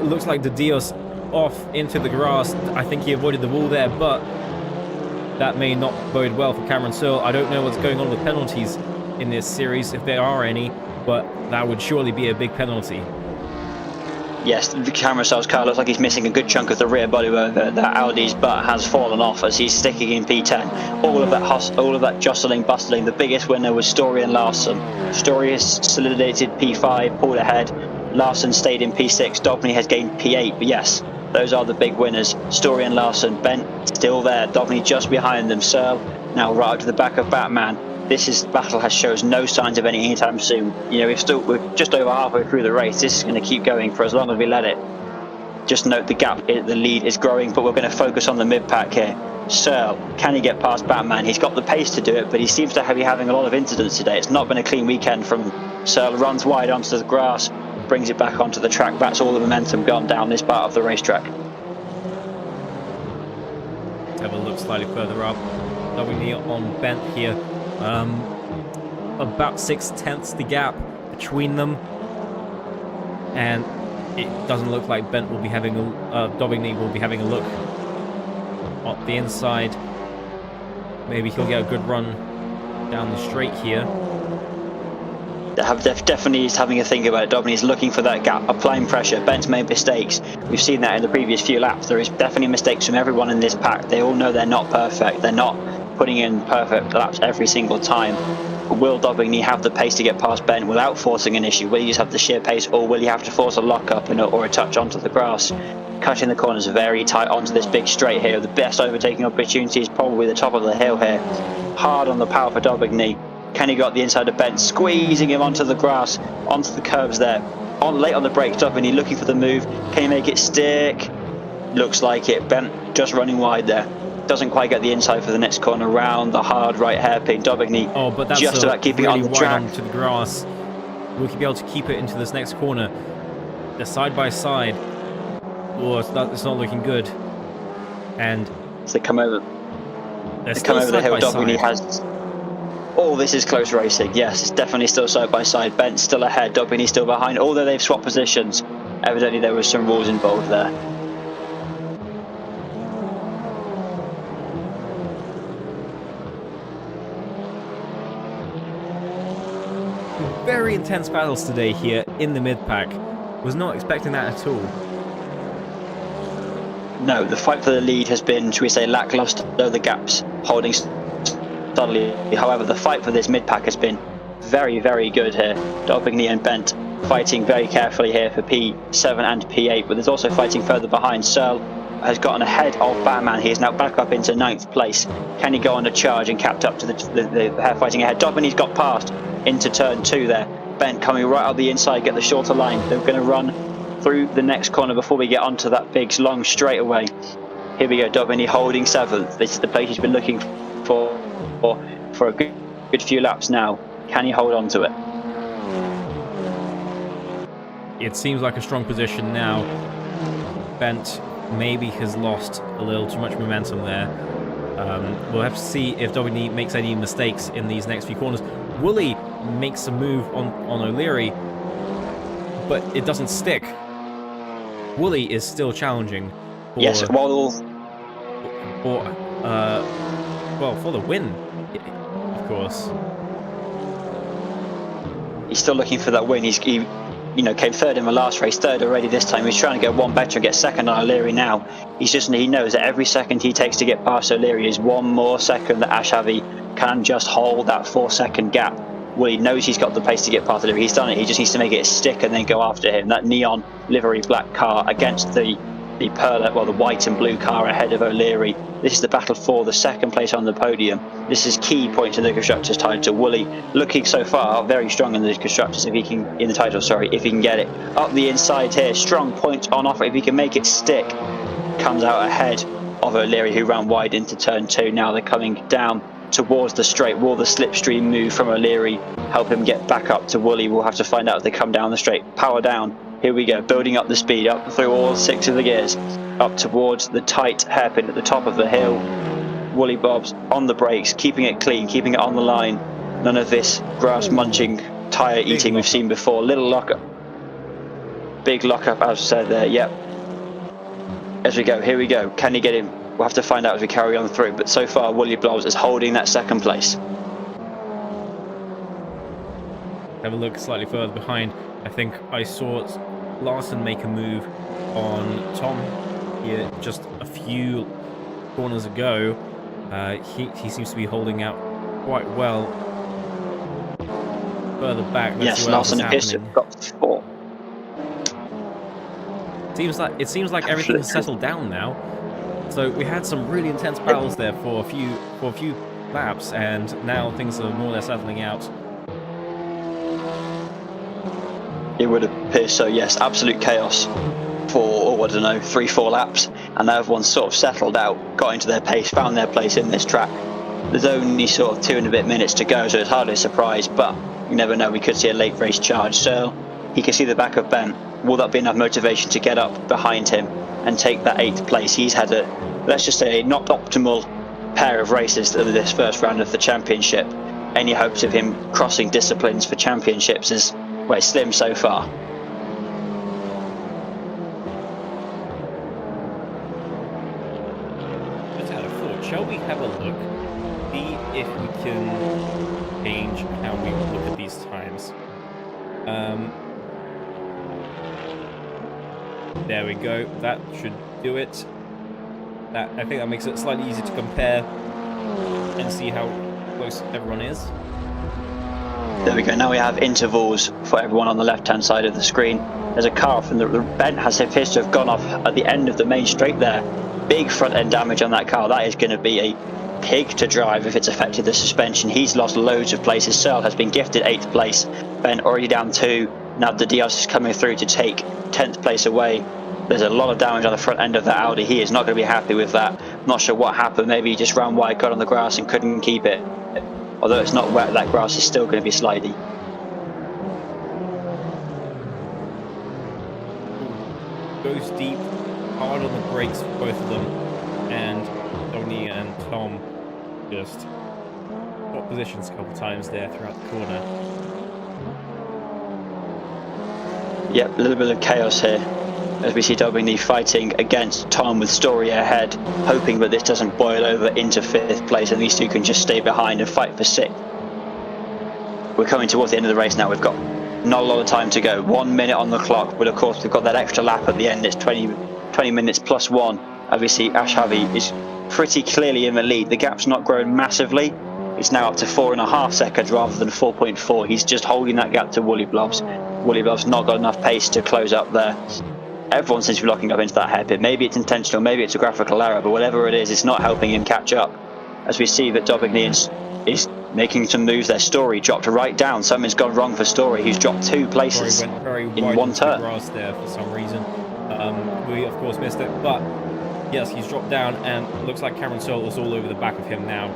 Looks like the Dios off into the grass. I think he avoided the wall there, but that may not bode well for Cameron Searle. I don't know what's going on with penalties in this series, if there are any, but that would surely be a big penalty. Yes, the Cameron Searle's car looks like he's missing a good chunk of the rear body where that Audi's butt has fallen off as he's sticking in P10. All of that jostling, bustling. The biggest winner was Story and Larson. Story has solidified P5, pulled ahead. Larson stayed in P6. Daubigny has gained P8. But yes, those are the big winners. Story and Larson. Bent still there. Daubigny just behind them. Searle now right up to the back of Batman. This battle shows no signs of any anytime soon. You know, we're just over halfway through the race. This is going to keep going for as long as we let it. Just note the gap, the lead is growing, but we're going to focus on the mid-pack here. Searle, can he get past Batman? He's got the pace to do it, but he seems to be having a lot of incidents today. It's not been a clean weekend from Searle. Runs wide onto the grass, brings it back onto the track. That's all the momentum gone down this part of the racetrack. Let's have a look slightly further up. Daubigny on Bent here. About 6/10 the gap between them, and it doesn't look like Bent will be having Daubigny will be having a look up the inside. Maybe he'll get a good run down the straight here. Definitely he's having a think about it. Daubigny's looking for that gap, applying pressure. Bent's made mistakes. We've seen that in the previous few laps. There is definitely mistakes from everyone in this pack. They all know they're not perfect. They're not putting in perfect laps every single time. Will Daubigny have the pace to get past Bent without forcing an issue? Will he just have the sheer pace, or will he have to force a lock-up or a touch onto the grass? Cutting the corners very tight onto this big straight here. The best overtaking opportunity is probably the top of the hill here. Hard on the power for Daubigny. Can he got the inside of Bent, squeezing him onto the grass, onto the curbs there. Late on the brakes, Daubigny looking for the move. Can he make it stick? Looks like it. Bent just running wide there. Doesn't quite get the inside for the next corner round the hard right hairpin. Daubigny just about keeping really it on the track. Onto the grass. Will he be able to keep it into this next corner? They're side by side. Oh, it's not looking good. And as they come over, the hill. Daubigny has. Oh, this is close racing. Yes, it's definitely still side by side. Bent's still ahead. Daubigny still behind. Although they've swapped positions, evidently there was some rules involved there. Very intense battles today here in the mid-pack. Was not expecting that at all. No, the fight for the lead has been, should we say, lackluster, though the gaps holding steadily. However, the fight for this mid-pack has been very, very good here. Daubigny and Bent fighting very carefully here for P7 and P8, but there's also fighting further behind. Searle has gotten ahead of Batman. He is now back up into 9th place. Can he go on a charge and capped up to the hair fighting ahead? Daubigny's got past into turn 2 there. Bent coming right up the inside, get the shorter line. They're going to run through the next corner before we get onto that big long straightaway. Here we go, Daubigny holding 7th. This is the place he's been looking for a good few laps now. Can he hold on to it? It seems like a strong position now. Bent maybe has lost a little too much momentum there. We'll have to see if Dauphiné makes any mistakes in these next few corners. Woolley makes a move on O'Leary, but it doesn't stick. Woolley is still challenging for, yes, well, for the win, of course. He's still looking for that win. He came third in the last race, third already this time. He's trying to get one better and get second on O'Leary now. He knows that every second he takes to get past O'Leary is one more second that Ashavi can just hold that 4-second gap. Well, he knows he's got the pace to get past O'Leary. He's done it. He just needs to make it stick and then go after him. That neon livery black car against the white and blue car ahead of O'Leary. This is the battle for the second place on the podium. This is key point in the constructors' title. Woolley looking so far very strong in the constructors if he can get it up the inside here. Strong point on offer if he can make it stick. Comes out ahead of O'Leary, who ran wide into turn 2. Now they're coming down towards the straight. Will the slipstream move from O'Leary help him get back up to Woolley? We'll have to find out as they come down the straight. Power down. Here we go, building up the speed, up through all 6 of the gears, up towards the tight hairpin at the top of the hill. Woolley Bobs on the brakes, keeping it clean, keeping it on the line. None of this grass munching, tyre eating we've seen before. Little lockup, big lockup as said there, yep. As we go, here we go, can he get him? We'll have to find out as we carry on through, but so far Woolley Bobs is holding that second place. Have a look slightly further behind. I think I saw Larson make a move on Tom here just a few corners ago. He seems to be holding out quite well further back. Yes, Larson appears to have got 4. It seems like everything has settled down now. So we had some really intense battles there for a few laps, and now things are more or less settling out. It would appear so, yes. Absolute chaos for, 3-4 laps, and now everyone's sort of settled out, got into their pace, found their place in this track. There's only sort of 2 and a bit minutes to go, so it's hardly a surprise, but you never know, we could see a late race charge. So he can see the back of Ben. Will that be enough motivation to get up behind him and take that 8th place? He's had let's just say, not optimal pair of races of this first round of the championship. Any hopes of him crossing disciplines for championships is slim so far. Just out of thought, shall we have a look? See if we can change how we look at these times. There we go. That should do it. I think that makes it slightly easier to compare and see how close everyone is. There we go, now we have intervals for everyone on the left-hand side of the screen. There's a car from the bent appears to have gone off at the end of the main straight there. Big front-end damage on that car. That is going to be a pig to drive if it's affected the suspension. He's lost loads of places. Searle has been gifted 8th place. Ben already down 2. Now the Diaz is coming through to take 10th place away. There's a lot of damage on the front end of that Audi. He is not going to be happy with that. Not sure what happened. Maybe he just ran wide, got on the grass and couldn't keep it. Although it's not wet, that grass is still going to be slidey. Goes deep, hard on the brakes for both of them, and Tony and Tom just got positions a couple of times there throughout the corner. Yep, a little bit of chaos here as we see Dauphiné fighting against Tom with Story ahead, hoping that this doesn't boil over into 5th place and these two can just stay behind and fight for 6th. We're coming towards the end of the race now. We've got not a lot of time to go. 1 minute on the clock, but of course we've got that extra lap at the end. It's 20 minutes plus 1. As we see, Ashavi is pretty clearly in the lead. The gap's not grown massively. It's now up to 4.5 seconds rather than 4.4. He's just holding that gap to Woolley Blobs. Woolley Blobs not got enough pace to close up there. Everyone seems to be locking up into that hairpin. Maybe it's intentional, maybe it's a graphical error, but whatever it is, it's not helping him catch up. As we see that Dauphiné is making some moves there. Story dropped right down. Something's gone wrong for Story. He's dropped 2 places Story went very in wide one turn. The grass there for some reason. We of course missed it, but yes, he's dropped down, and looks like Cameron Searle is all over the back of him now.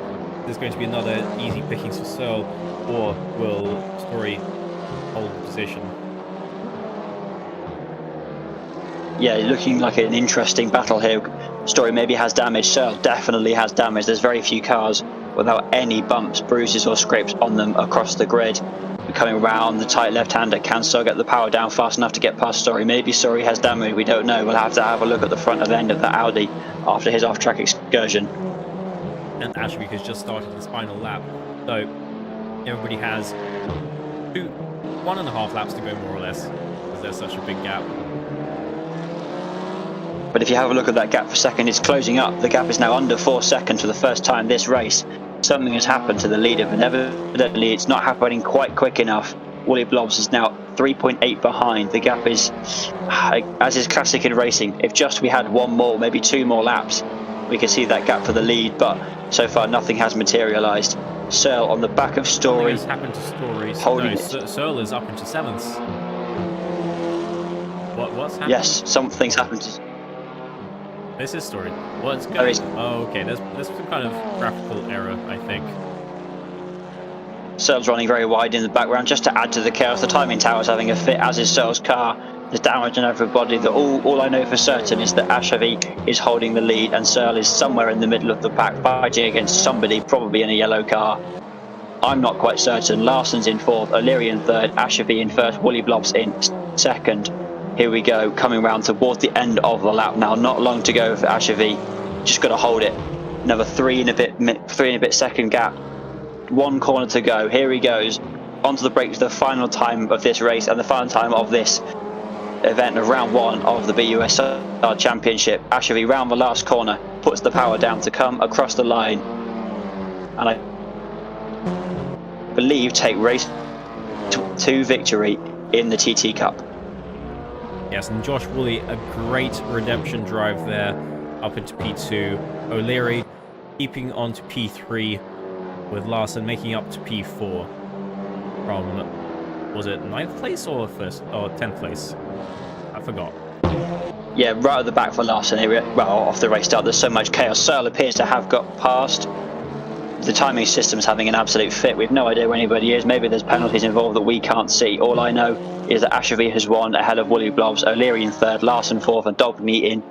There's going to be another easy pickings for Searle, or will Story hold the position? Yeah, looking like an interesting battle here. Story maybe has damage. Searle definitely has damage. There's very few cars without any bumps, bruises or scrapes on them across the grid. We're coming around the tight left-hander. Can Searle get the power down fast enough to get past Story? Maybe Story has damage. We don't know. We'll have to have a look at the front of the end of that Audi after his off-track excursion. And Ashby has just started his final lap, so everybody has 1.5 laps to go, more or less, because there's such a big gap. But if you have a look at that gap for a second, it's closing up. The gap is now under 4 seconds for the first time this race. Something has happened to the leader, but evidently it's not happening quite quick enough. Wally Blobs is now 3.8 behind. The gap is, as is classic in racing, if just we had one more, maybe 2 more laps, we could see that gap for the lead, but so far nothing has materialised. Searle on the back of Story. Something has happened to Story. Holding it. Searle is up into 7th. What's happened? Yes, something's happened to... This is Story. What's going on? Oh, okay. There's some kind of graphical error, I think. Searle's running very wide in the background just to add to the chaos. The timing tower's having a fit, as is Searle's car. There's damage on everybody. All I know for certain is that Ashavi is holding the lead and Searle is somewhere in the middle of the pack fighting against somebody, probably in a yellow car. I'm not quite certain. Larson's in 4th, O'Leary in 3rd, Ashavi in 1st, Wally Blobs in 2nd. Here we go, coming round towards the end of the lap now. Not long to go for Ashavi. Just got to hold it. Another 3 and a bit second gap. 1 corner to go. Here he goes. Onto the brakes, the final time of this race and the final time of this event of round 1 of the BUSR Championship. Ashavi round the last corner, puts the power down to come across the line. And I believe take race to victory in the TT Cup. Yes, and Josh Woolley, a great redemption drive there up into P2. O'Leary keeping on to P3 with Larson making up to P4 from, was it 9th place or 10th place? I forgot. Yeah, right at the back for Larson. Well, off the race start, there's so much chaos. Searle appears to have got past. The timing system's having an absolute fit. We've no idea where anybody is. Maybe there's penalties involved that we can't see. All I know is that Ashavi has won ahead of Wally Blobs, O'Leary in 3rd, Larson 4th, and Dogme in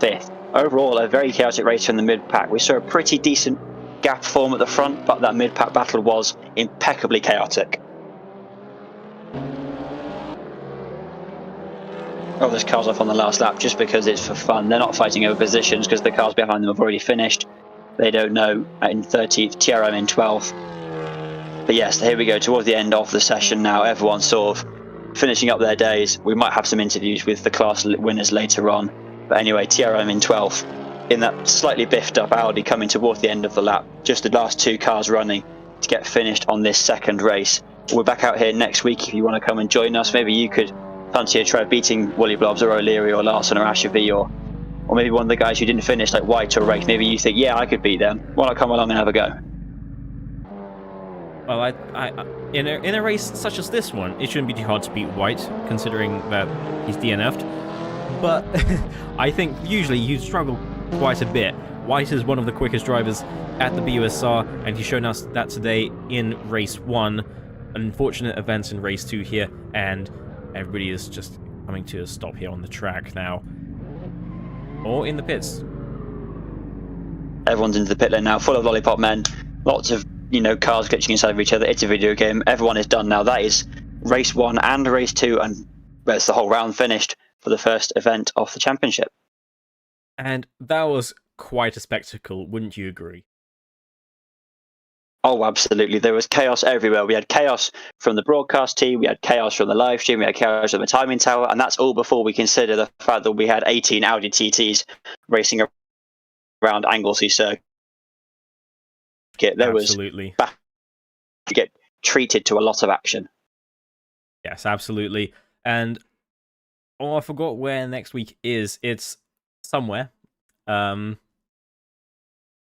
5th. Overall, a very chaotic race from the mid-pack. We saw a pretty decent gap form at the front, but that mid-pack battle was impeccably chaotic. Oh, there's cars off on the last lap just because it's for fun. They're not fighting over positions because the cars behind them have already finished. They don't know in 13th, TRM in 12th. But yes, here we go towards the end of the session now. Everyone's sort of finishing up their days. We might have some interviews with the class winners later on. But anyway, TRM in 12th. In that slightly biffed up Audi coming towards the end of the lap. Just the last 2 cars running to get finished on this second race. We're back out here next week if you want to come and join us. Maybe you could fancy a try beating Wally Blobs or O'Leary or Larson or Ashavi or maybe one of the guys who didn't finish like White or Race. Maybe you think, yeah, I could beat them. Why not come along and have a go? Well, in a race such as this one, it shouldn't be too hard to beat White, considering that he's DNF'd. But I think usually you struggle quite a bit. White is one of the quickest drivers at the BUSR, and he's shown us that today in race 1. Unfortunate events in race 2 here, and everybody is just coming to a stop here on the track now. Or in the pits. Everyone's into the pit lane now, full of lollipop men. Lots of, cars glitching inside of each other. It's a video game. Everyone is done now. That is race 1 and race 2, and that's the whole round finished for the first event of the championship. And that was quite a spectacle, wouldn't you agree? Oh, absolutely. There was chaos everywhere. We had chaos from the broadcast team, we had chaos from the live stream, we had chaos from the timing tower, and that's all before we consider the fact that we had 18 Audi TTs racing around Anglesey Circuit. There Absolutely. was to get treated to a lot of action. Yes, absolutely. And I forgot where next week is. It's somewhere.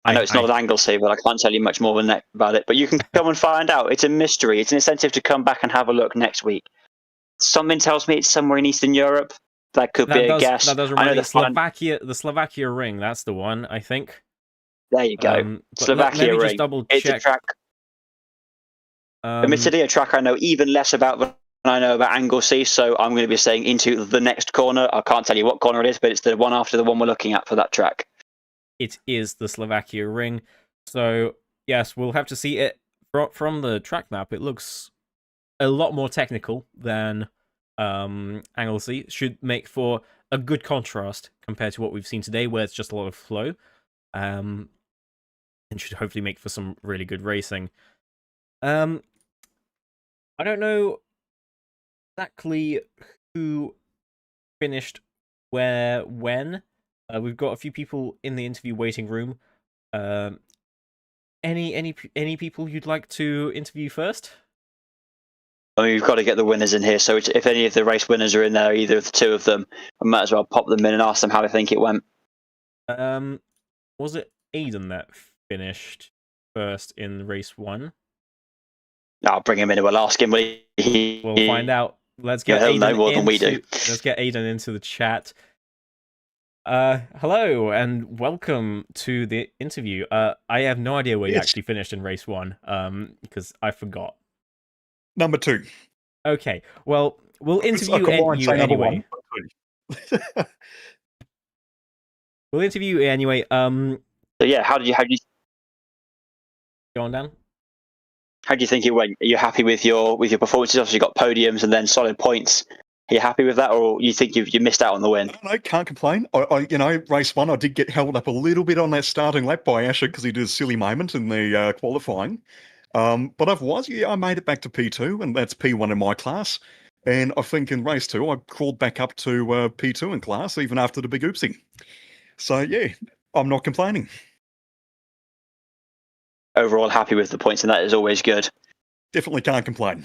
I know it's not at Anglesey, but I can't tell you much more than that about it. But you can come and find out. It's a mystery. It's an incentive to come back and have a look next week. Something tells me it's somewhere in Eastern Europe. That could be a guess. That does remind me. The Slovakia ring. That's the one, I think. There you go. Slovakia let me ring. Just double it's check. a track. Admittedly, a track I know even less about than I know about Anglesey. So I'm going to be saying into the next corner. I can't tell you what corner it is, but it's the one after the one we're looking at for that track. it is the Slovakia ring. So yes, we'll have to see it from the track map. It looks a lot more technical than Anglesey. Should make for a good contrast compared to what we've seen today, where it's just a lot of flow. And should hopefully make for some really good racing. I don't know exactly who finished where when. We've got a few people in the interview waiting room. Any people you'd like to interview first? I mean, we've got to get the winners in here. So if any of the race winners are in there, either of the two of them, I might as well pop them in and ask them how they think it went. Was it Aiden that finished first in race 1? I'll bring him in and we'll ask him. We'll find out. Let's get he'll know Aiden more than we do. Let's get Aiden into the chat. Hello and welcome to the interview. I have no idea where you actually finished in race 1, because I forgot. Number 2. Okay, well, we'll interview you anyway. We'll interview you anyway. So yeah, how do you go on, Dan? How do you think it went? Are you happy with your performances? Obviously, you got podiums and then solid points. Are you happy with that, or you think you missed out on the win? No, can't complain. I race 1, I did get held up a little bit on that starting lap by Asher because he did a silly moment in the qualifying. But otherwise, yeah, I made it back to P2, and that's P1 in my class. And I think in race 2, I crawled back up to P2 in class, even after the big oopsie. So yeah, I'm not complaining. Overall, happy with the points, and that is always good. Definitely can't complain.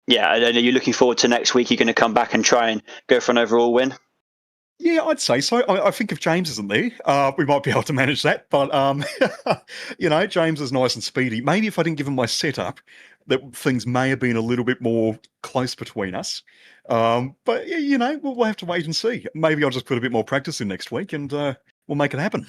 Yeah, and are you looking forward to next week? You're going to come back and try and go for an overall win? Yeah, I'd say so. I think if James isn't there, we might be able to manage that. But, James is nice and speedy. Maybe if I didn't give him my setup, that things may have been a little bit more close between us. But, we'll have to wait and see. Maybe I'll just put a bit more practice in next week and we'll make it happen.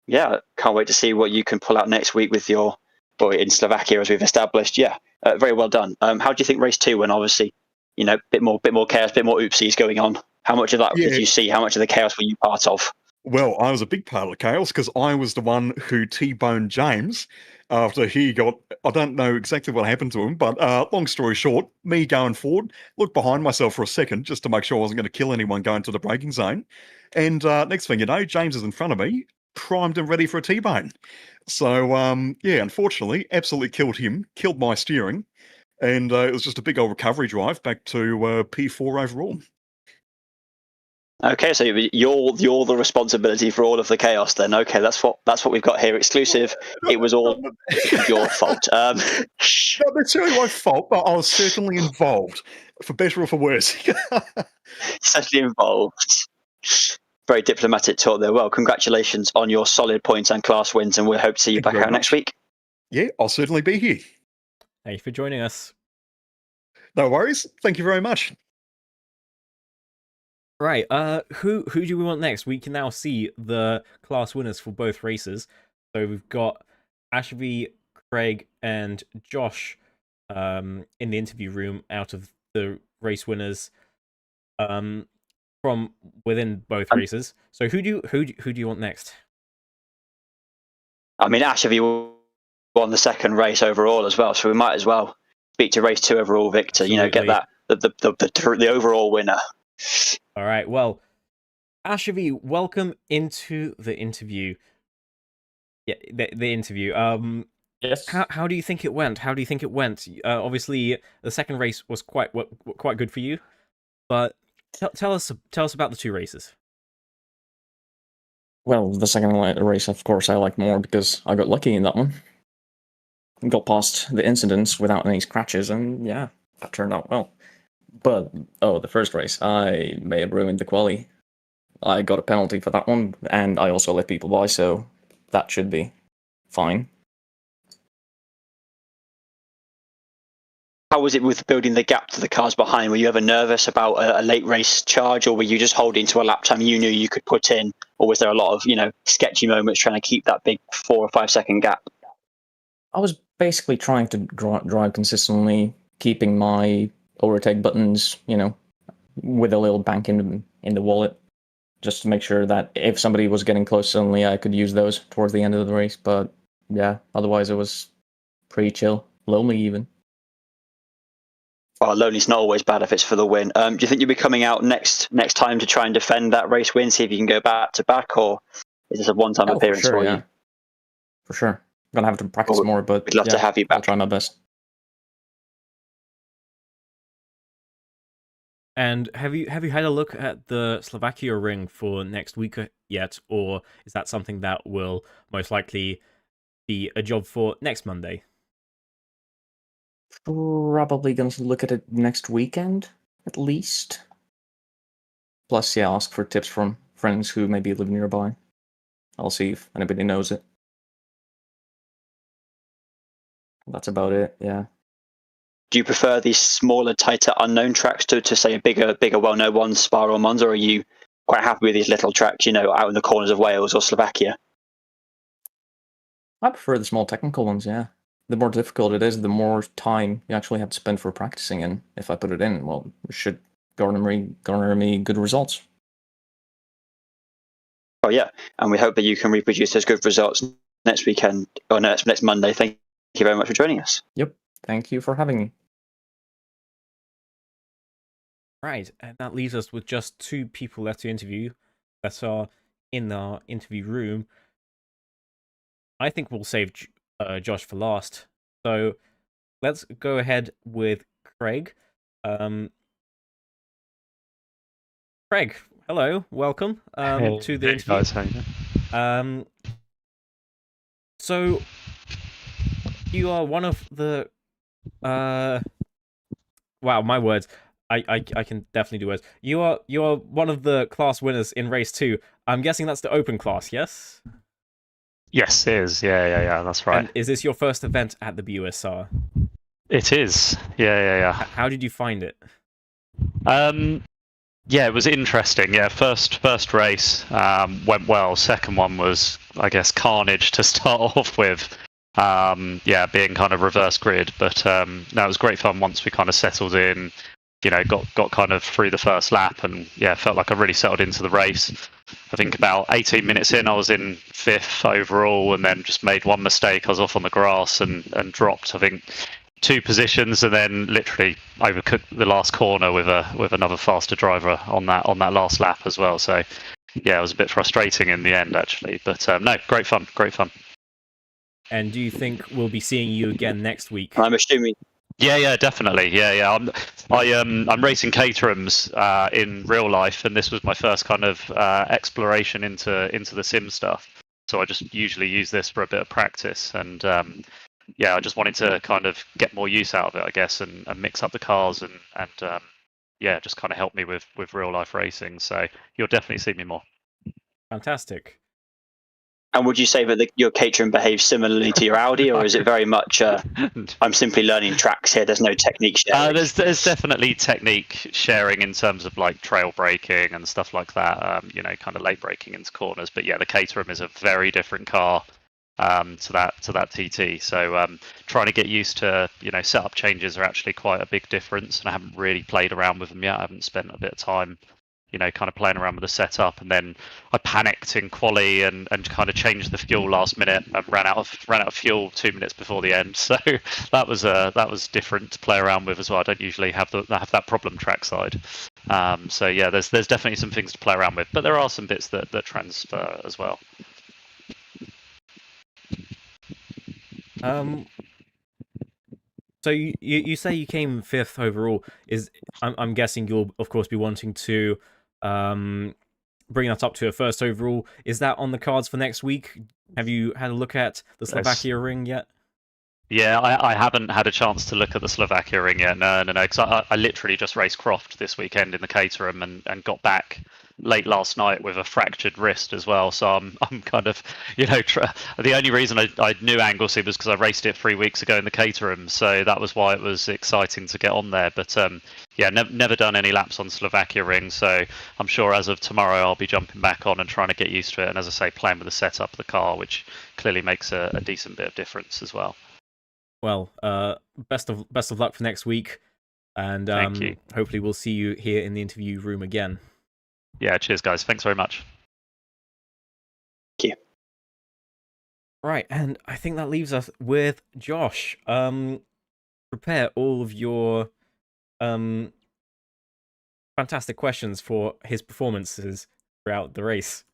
Yeah, can't wait to see what you can pull out next week with your boy in Slovakia, as we've established. Yeah, very well done. How do you think race 2 went? Obviously, bit more chaos, bit more oopsies going on. How much of that did you see? How much of the chaos were you part of? Well, I was a big part of the chaos because I was the one who T-boned James after he got, I don't know exactly what happened to him, but long story short, me going forward, looked behind myself for a second just to make sure I wasn't going to kill anyone going to the braking zone. And next thing you know, James is in front of me, primed and ready for a T-bone. So, unfortunately, absolutely killed him, killed my steering, and it was just a big old recovery drive back to P4 overall. Okay, so you're the responsibility for all of the chaos then. Okay, that's what we've got here. Exclusive. It was all your fault. Not necessarily my fault, but I was certainly involved, for better or for worse. Certainly involved. Very diplomatic talk there. Well, congratulations on your solid points and class wins, and we'll hope to see you back out next week. Yeah, I'll certainly be here. Thank you for joining us. No worries. Thank you very much. Right, who do we want next? We can now see the class winners for both races. So we've got Ashby, Craig, and Josh in the interview room out of the race winners from within both races. So who do you want next? I mean, Ashby won the second race overall as well, so we might as well speak to race 2 overall victor. Absolutely. Get that the overall winner. All right, well, Ashby, welcome into the interview. Yeah, the interview. Yes. How do you think it went? Obviously, the second race was quite good for you, but tell us about the 2 races. Well, the second race, of course, I liked more because I got lucky in that one. Got past the incidents without any scratches, and yeah, that turned out well. But, the first race, I may have ruined the quali. I got a penalty for that one, and I also let people by, so that should be fine. How was it with building the gap to the cars behind? Were you ever nervous about a late race charge, or were you just holding to a lap time you knew you could put in? Or was there a lot of, sketchy moments trying to keep that big 4 or 5 second gap? I was basically trying to drive consistently, keeping my overtake buttons, with a little bank in the wallet. just to make sure that if somebody was getting close suddenly, I could use those towards the end of the race. But yeah, otherwise it was pretty chill, lonely even. Well, lonely's not always bad if it's for the win. Do you think you'll be coming out next time to try and defend that race win, see if you can go back to back, or is this a one-time appearance for you? For sure. I'm gonna have to practice more, but we'd love to have you back. I'll try my best. And have you had a look at the Slovakia ring for next week yet, or is that something that will most likely be a job for next Monday? Probably gonna look at it next weekend, at least. Plus, yeah, ask for tips from friends who maybe live nearby. I'll see if anybody knows it. That's about it, yeah. Do you prefer these smaller, tighter, unknown tracks to say bigger, well-known ones, Spa or Monza, or are you quite happy with these little tracks, out in the corners of Wales or Slovakia? I prefer the small technical ones, yeah. The more difficult it is, the more time you actually have to spend for practicing, and if I put it in, well, it should garner me good results. Oh yeah, and we hope that you can reproduce those good results next weekend, or next Monday. Thank you very much for joining us. Yep, thank you for having me. Right, and that leaves us with just 2 people left to interview that are in our interview room. I think we'll save Josh for last. So let's go ahead with Craig. Craig, hello, welcome to the interview. Guys, how you doing? So you are one of the wow, my words. I can definitely do words. You are one of the class winners in race 2. I'm guessing that's the open class, yes? Yes, it is. Yeah, that's right. And is this your first event at the BUSR? It is. Yeah. How did you find it? Yeah, it was interesting. Yeah, first race went well. Second one was, I guess, carnage to start off with. Yeah, being kind of reverse grid, but no, it was great fun once we kind of settled in. Got kind of through the first lap, and yeah, felt like I really settled into the race. I think about 18 minutes in, I was in 5th overall, and then just made one mistake. I was off on the grass and dropped, I think, 2 positions, and then literally overcooked the last corner with another faster driver on that last lap as well. So yeah, it was a bit frustrating in the end actually, but no, great fun. And do you think we'll be seeing you again next week? I'm assuming. Yeah, definitely. Yeah. I'm racing Caterhams in real life, and this was my first kind of exploration into the sim stuff. So I just usually use this for a bit of practice, and yeah, I just wanted to kind of get more use out of it, I guess, and mix up the cars and yeah, just kind of help me with real life racing. So you'll definitely see me more. Fantastic. And would you say that your Caterham behaves similarly to your Audi, or is it very much, I'm simply learning tracks here, there's no technique sharing? There's definitely technique sharing in terms of like trail braking and stuff like that, kind of late braking into corners. But yeah, the Caterham is a very different car to that TT. So trying to get used to, setup changes are actually quite a big difference, and I haven't really played around with them yet. I haven't spent a bit of time kind of playing around with the setup, and then I panicked in quali and kind of changed the fuel last minute and ran out of fuel 2 minutes before the end. So that was different to play around with as well. I don't usually have that problem trackside. So yeah, there's definitely some things to play around with, but there are some bits that transfer as well. So you say you came 5th overall. I'm guessing you'll of course be wanting to bring that up to a 1st overall. Is that on the cards for next week? Have you had a look at the Slovakia ring yet? Yeah, I haven't had a chance to look at the Slovakia ring yet. No, because I literally just raced Croft this weekend in the Caterham and got back late last night with a fractured wrist as well. So I'm kind of, the only reason I knew Anglesey was because I raced it 3 weeks ago in the Caterham. So that was why it was exciting to get on there. But yeah, never done any laps on Slovakia ring. So I'm sure as of tomorrow I'll be jumping back on and trying to get used to it. And as I say, playing with the setup of the car, which clearly makes a decent bit of difference as well. Well, best of luck for next week, and Thank you. hopefully we'll see you here in the interview room again. Yeah, cheers, guys. Thanks very much. Thank you. Right, and I think that leaves us with Josh. Prepare all of your fantastic questions for his performances throughout the race.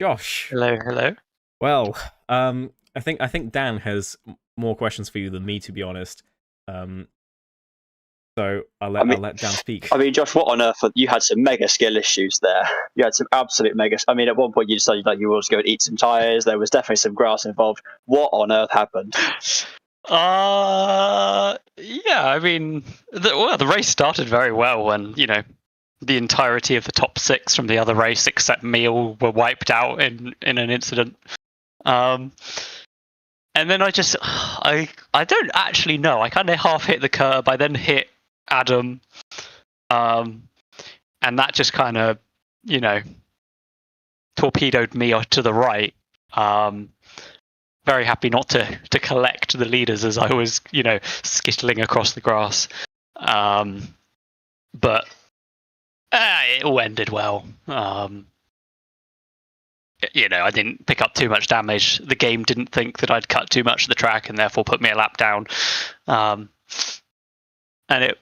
Josh. Hello. Well, I think Dan has more questions for you than me, to be honest. So I'll let Dan speak. I mean, Josh, what on earth? You had some mega skill issues there. You had some absolute mega. I mean, at one point you decided like you were to go and eat some tires. There was definitely some grass involved. What on earth happened? Yeah. I mean, the race started very well when the entirety of the top 6 from the other race except me all were wiped out in an incident. And then I don't actually know. I kind of half hit the curb. I then hit Adam, and that just kind of torpedoed me to the right. Very happy not to collect the leaders as I was skittling across the grass, but it all ended well. I didn't pick up too much damage. The game didn't think that I'd cut too much of the track and therefore put me a lap down. And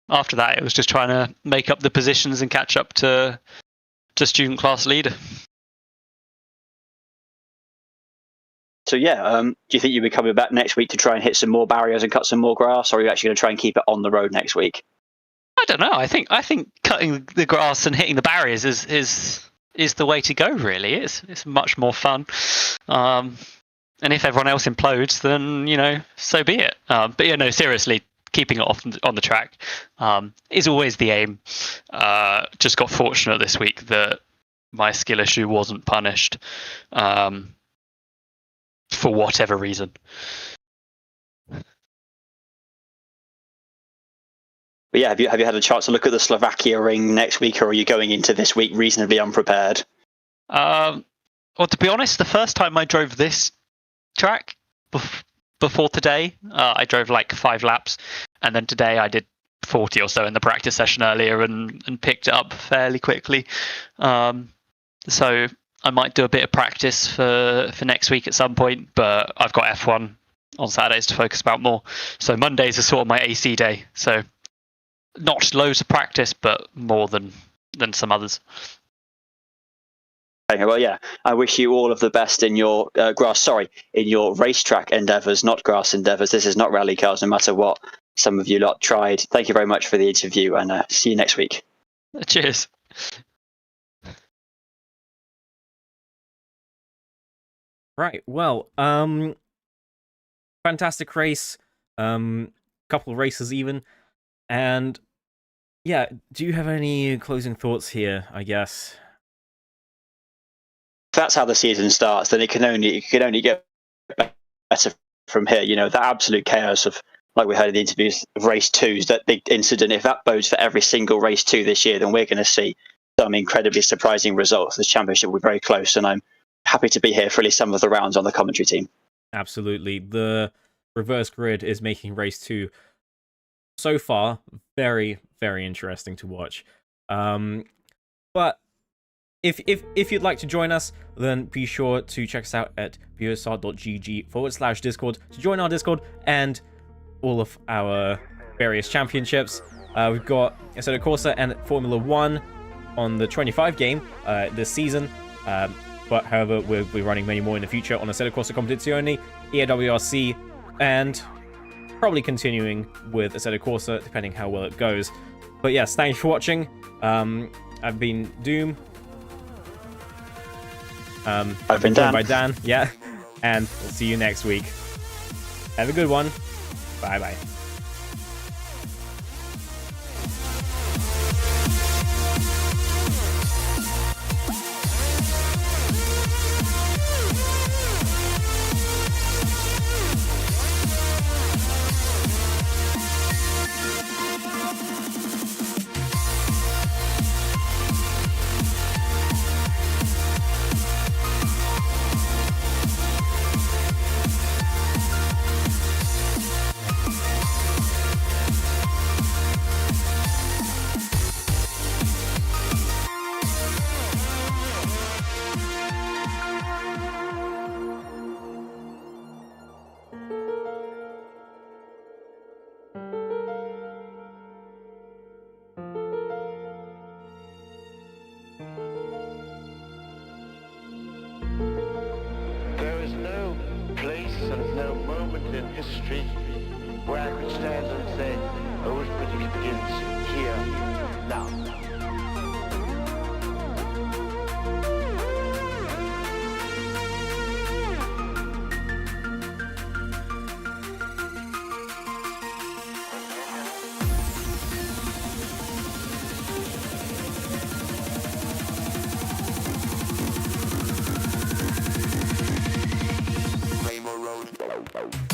after that, it was just trying to make up the positions and catch up to student class leader. So do you think you'll be coming back next week to try and hit some more barriers and cut some more grass, or are you actually going to try and keep it on the road next week? I don't know. I think cutting the grass and hitting the barriers is the way to go. Really, it's much more fun. And if everyone else implodes, then so be it. But seriously, keeping it off on the track is always the aim. Just got fortunate this week that my skill issue wasn't punished for whatever reason. But have you had a chance to look at the Slovakia ring next week, or are you going into this week reasonably unprepared? Well, to be honest, the first time I drove this track before today, I drove like 5 laps, and then today I did 40 or so in the practice session earlier and picked it up fairly quickly. So I might do a bit of practice for next week at some point, but I've got F1 on Saturdays to focus about more. So Mondays are sort of my AC day. So not loads of practice, but more than some others. Okay, well, I wish you all of the best in your in your racetrack endeavours, not grass endeavours. This is not rally cars, no matter what some of you lot tried. Thank you very much for the interview, and see you next week. Cheers. Right, well, fantastic race, couple of races even, and do you have any closing thoughts here, I guess? If that's how the season starts, then it can only get better from here. That absolute chaos of, like we heard in the interviews, of race 2s, that big incident, if that bodes for every single race 2 this year, then we're going to see some incredibly surprising results. The championship will be very close, and I'm happy to be here for at least some of the rounds on the commentary team. Absolutely. The reverse grid is making race 2 so far very, very interesting to watch. But if you'd like to join us, then be sure to check us out at busr.gg/Discord to join our Discord and all of our various championships. We've got Assetto Corsa and Formula 1 on the 25 game this season. But however, we'll be running many more in the future on Assetto Corsa Competizione, EAWRC, and probably continuing with Assetto Corsa, depending how well it goes. But yes, thanks for watching. I've been Doom. I've been Dan. By Dan, and we'll see you next week. Have a good one. Bye-bye. no moment in history where I could stand and say, arithmetic begins here, now. Road.